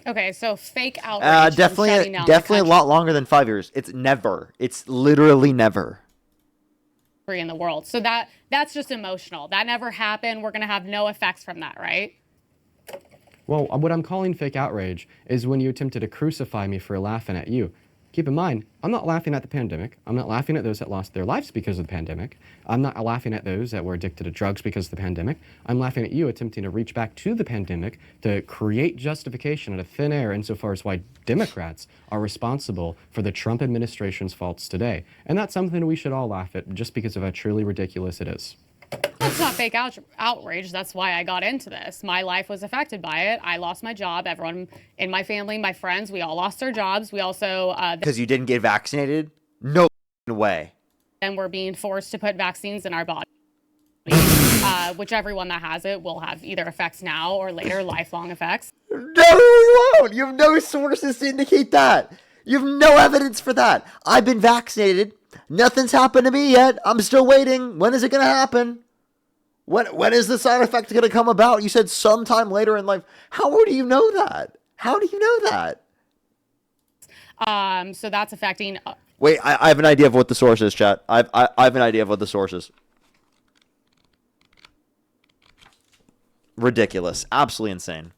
Okay, so fake outrage. Definitely a lot longer than 5 years. It's never. It's literally never. In the world. So that's just emotional. That never happened. We're going to have no effects from that, right? Well, what I'm calling fake outrage is when you attempted to crucify me for laughing at you. Keep in mind, I'm not laughing at the pandemic. I'm not laughing at those that lost their lives because of the pandemic. I'm not laughing at those that were addicted to drugs because of the pandemic. I'm laughing at you attempting to reach back to the pandemic to create justification out of thin air insofar as why Democrats are responsible for the Trump administration's faults today. And that's something we should all laugh at just because of how truly ridiculous it is. That's not fake outrage. That's why I got into this. My life was affected by it. I lost my job. Everyone in my family, my friends, we all lost our jobs. We also... Because you didn't get vaccinated? No way. And we're being forced to put vaccines in our body. Which everyone that has it will have either effects now or later, lifelong effects. No, you won't. You have no sources to indicate that. You have no evidence for that. I've been vaccinated. Nothing's happened to me yet. I'm still waiting. When is it going to happen? When is the side effect going to come about? You said sometime later in life. How do you know that? How do you know that? So that's affecting... Wait, I have an idea of what the source is, chat. I have an idea of what the source is. Ridiculous. Absolutely insane.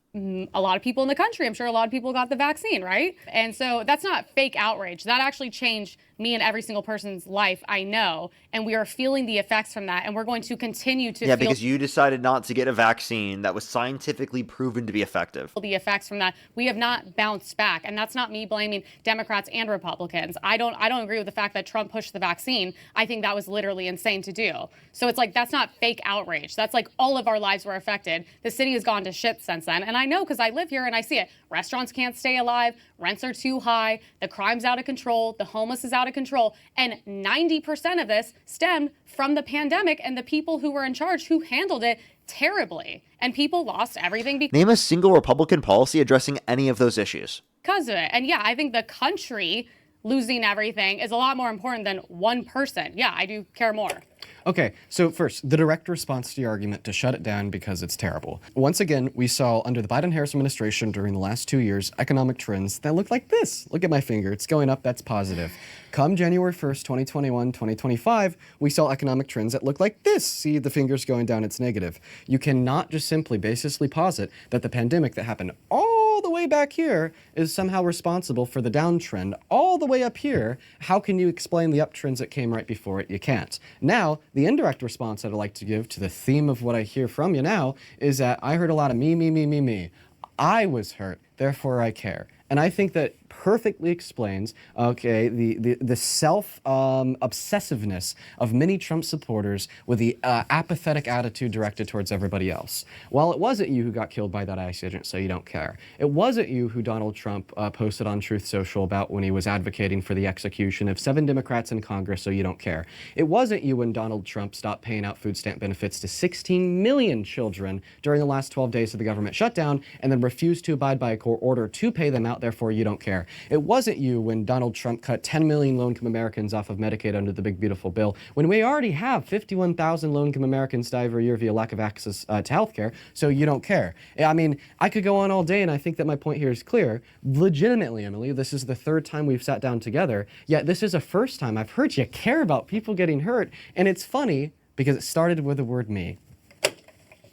A lot of people in the country, I'm sure a lot of people got the vaccine, right? And so that's not fake outrage. That actually changed me and every single person's life I know. And we are feeling the effects from that. And we're going to continue to feel because you decided not to get a vaccine that was scientifically proven to be effective. The effects from that. We have not bounced back. And that's not me blaming Democrats and Republicans. I don't agree with the fact that Trump pushed the vaccine. I think that was literally insane to do. So it's like, that's not fake outrage. That's like all of our lives were affected. The city has gone to shit since then. And I know because I live here and I see it. Restaurants can't stay alive. Rents are too high. The crime's out of control. The homeless is out of control. And 90% of this stemmed from the pandemic and the people who were in charge who handled it terribly. And people lost everything. Name a single Republican policy addressing any of those issues. Because of it. And yeah, I think the country losing everything is a lot more important than one person. Yeah, I do care more. Okay, so first, the direct response to your argument to shut it down because it's terrible. Once again, we saw under the Biden-Harris administration during the last 2 years economic trends that look like this. Look at my finger. It's going up. That's positive. Come January 1st, 2021, 2025, we saw economic trends that look like this. See, the finger's going down. It's negative. You cannot just simply basically posit that the pandemic that happened all the way back here is somehow responsible for the downtrend all the way up here. How can you explain the uptrends that came right before it? You can't. Now, the indirect response that I'd like to give to the theme of what I hear from you now is that I heard a lot of me. I was hurt, therefore I care. And I think that perfectly explains, okay, the self-obsessiveness of many Trump supporters with the apathetic attitude directed towards everybody else. Well, it wasn't you who got killed by that ICE agent, so you don't care. It wasn't you who Donald Trump posted on Truth Social about when he was advocating for the execution of 7 Democrats in Congress, so you don't care. It wasn't you when Donald Trump stopped paying out food stamp benefits to 16 million children during the last 12 days of the government shutdown, and then refused to abide by a court order to pay them out, therefore you don't care. It wasn't you when Donald Trump cut 10 million low-income Americans off of Medicaid under the big beautiful bill, when we already have 51,000 low-income Americans die every year via lack of access to health care, so you don't care. I mean, I could go on all day, and I think that my point here is clear. Legitimately, Emily, this is the 3rd time we've sat down together, yet this is the first time I've heard you care about people getting hurt, and it's funny because it started with the word me.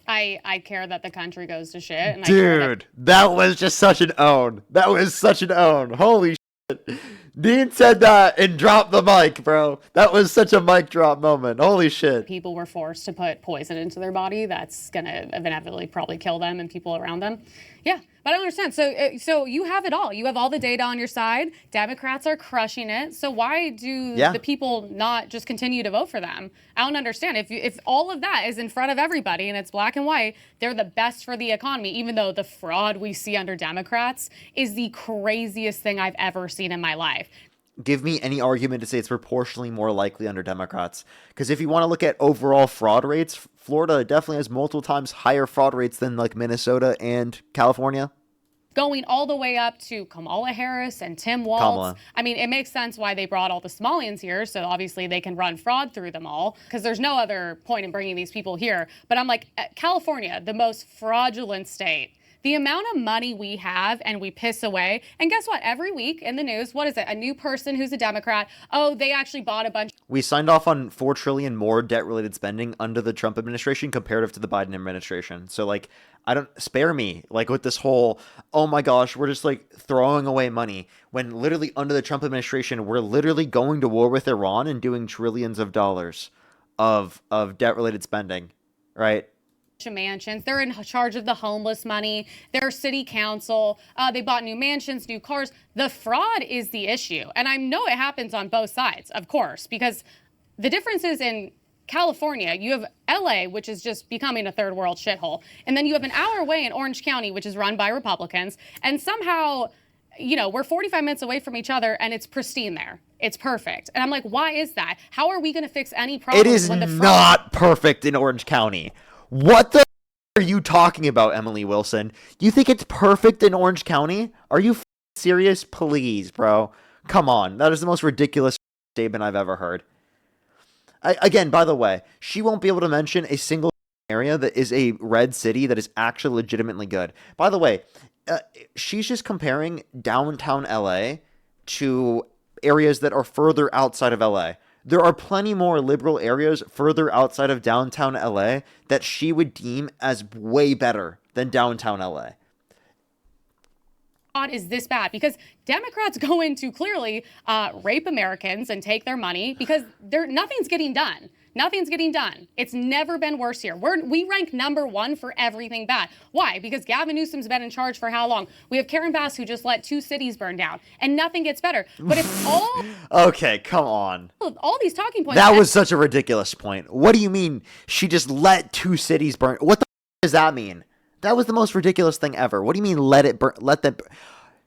I care that the country goes to shit. And I care Dude, that was just such an own. That was such an own. Holy shit. Dean said that and dropped the mic, bro. That was such a mic drop moment. Holy shit. people were forced to put poison into their body that's going to inevitably probably kill them and people around them. Yeah, but I don't understand. So you have it all. You have all the data on your side. Democrats are crushing it. So why do the people not just continue to vote for them? I don't understand. If all of that is in front of everybody and it's black and white, they're the best for the economy, even though the fraud we see under Democrats is the craziest thing I've ever seen in my life. Give me any argument to say it's proportionally more likely under Democrats. Because if you want to look at overall fraud rates, Florida definitely has multiple times higher fraud rates than like Minnesota and California. Going all the way up to Kamala Harris and Tim Walz. Kamala. I mean, it makes sense why they brought all the Somalians here, so obviously they can run fraud through them all, because there's no other point in bringing these people here. But I'm like, California, the most fraudulent state. The amount of money we have and we piss away. And guess what? Every week in the news, what is it? A new person who's a Democrat. Oh, they actually bought a bunch. We signed off on $4 trillion more debt-related spending under the Trump administration comparative to the Biden administration. So, like, spare me, like, with this whole, oh my gosh, we're just, like, throwing away money. When literally under the Trump administration, we're literally going to war with Iran and doing trillions of dollars of debt-related spending, right? Mansions. They're in charge of the homeless money. Their city council. They bought new mansions, new cars. The fraud is the issue. And I know it happens on both sides, of course, because the difference is in California, you have LA, which is just becoming a third world shithole. And then you have an hour away in Orange County, which is run by Republicans. And somehow, you know, we're 45 minutes away from each other and it's pristine there. It's perfect. And I'm like, why is that? How are we going to fix any problems? It is not perfect in Orange County. What the are you talking about, Emily Wilson? You think it's perfect in Orange County? Are you serious? Please, bro. Come on. That is the most ridiculous statement I've ever heard. Again, by the way, she won't be able to mention a single area that is a red city that is actually legitimately good. By the way, she's just comparing downtown LA to areas that are further outside of LA. There are plenty more liberal areas further outside of downtown LA that she would deem as way better than downtown LA. Is this bad? Because Democrats go in to clearly rape Americans and take their money because nothing's getting done. Nothing's getting done. It's never been worse here. We rank #1 for everything bad. Why? Because Gavin Newsom's been in charge for how long? We have Karen Bass who just let 2 cities burn down, and nothing gets better. But if all okay, come on. All these talking points. That was such a ridiculous point. What do you mean she just let 2 cities burn? What the does that mean? That was the most ridiculous thing ever. What do you mean let it burn? Let them.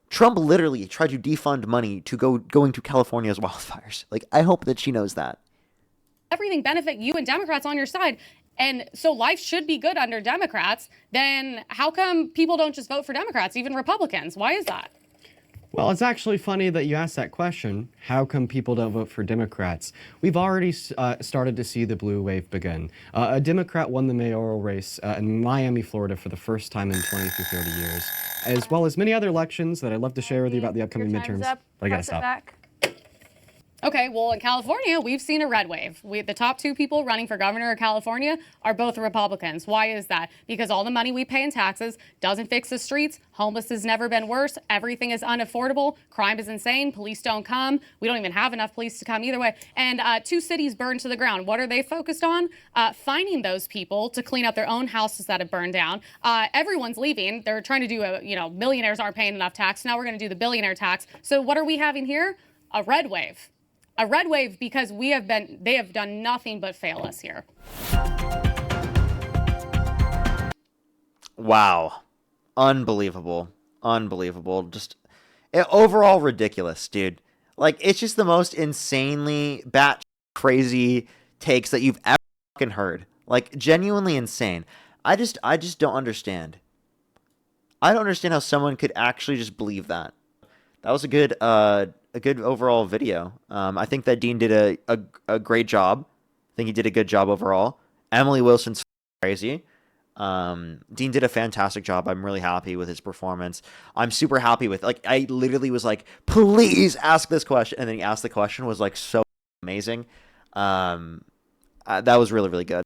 Trump literally tried to defund money to going to California's wildfires. Like, I hope that she knows that. Everything benefit you and Democrats on your side. And so life should be good under Democrats. Then how come people don't just vote for Democrats, even Republicans? Why is that? Well, it's actually funny that you asked that question. How come people don't vote for Democrats? We've already started to see the blue wave begin. A Democrat won the mayoral race in Miami, Florida for the first time in 20 to 30 years, as well as many other elections that I'd love to share with you about the upcoming midterms. But I gotta stop. Okay, well, in California, we've seen a red wave. The top 2 people running for governor of California are both Republicans. Why is that? Because all the money we pay in taxes doesn't fix the streets. Homeless has never been worse. Everything is unaffordable. Crime is insane. Police don't come. We don't even have enough police to come either way. And 2 cities burned to the ground. What are they focused on? Finding those people to clean up their own houses that have burned down. Everyone's leaving. They're trying to do millionaires aren't paying enough tax. Now we're going to do the billionaire tax. So what are we having here? A red wave. A red wave because they have done nothing but fail us here. Wow. Unbelievable. Just overall ridiculous, dude. Like, it's just the most insanely bat crazy takes that you've ever fucking heard. Like, genuinely insane. I just don't understand. I don't understand how someone could actually just believe that. That was a good overall video. I think that Dean did a great job. I think he did a good job overall. Emily Wilson's crazy. Dean did a fantastic job. I'm really happy with his performance. I'm super happy with, like, I literally was like, please ask this question. And then he asked the question, was like so amazing. That was really, really good.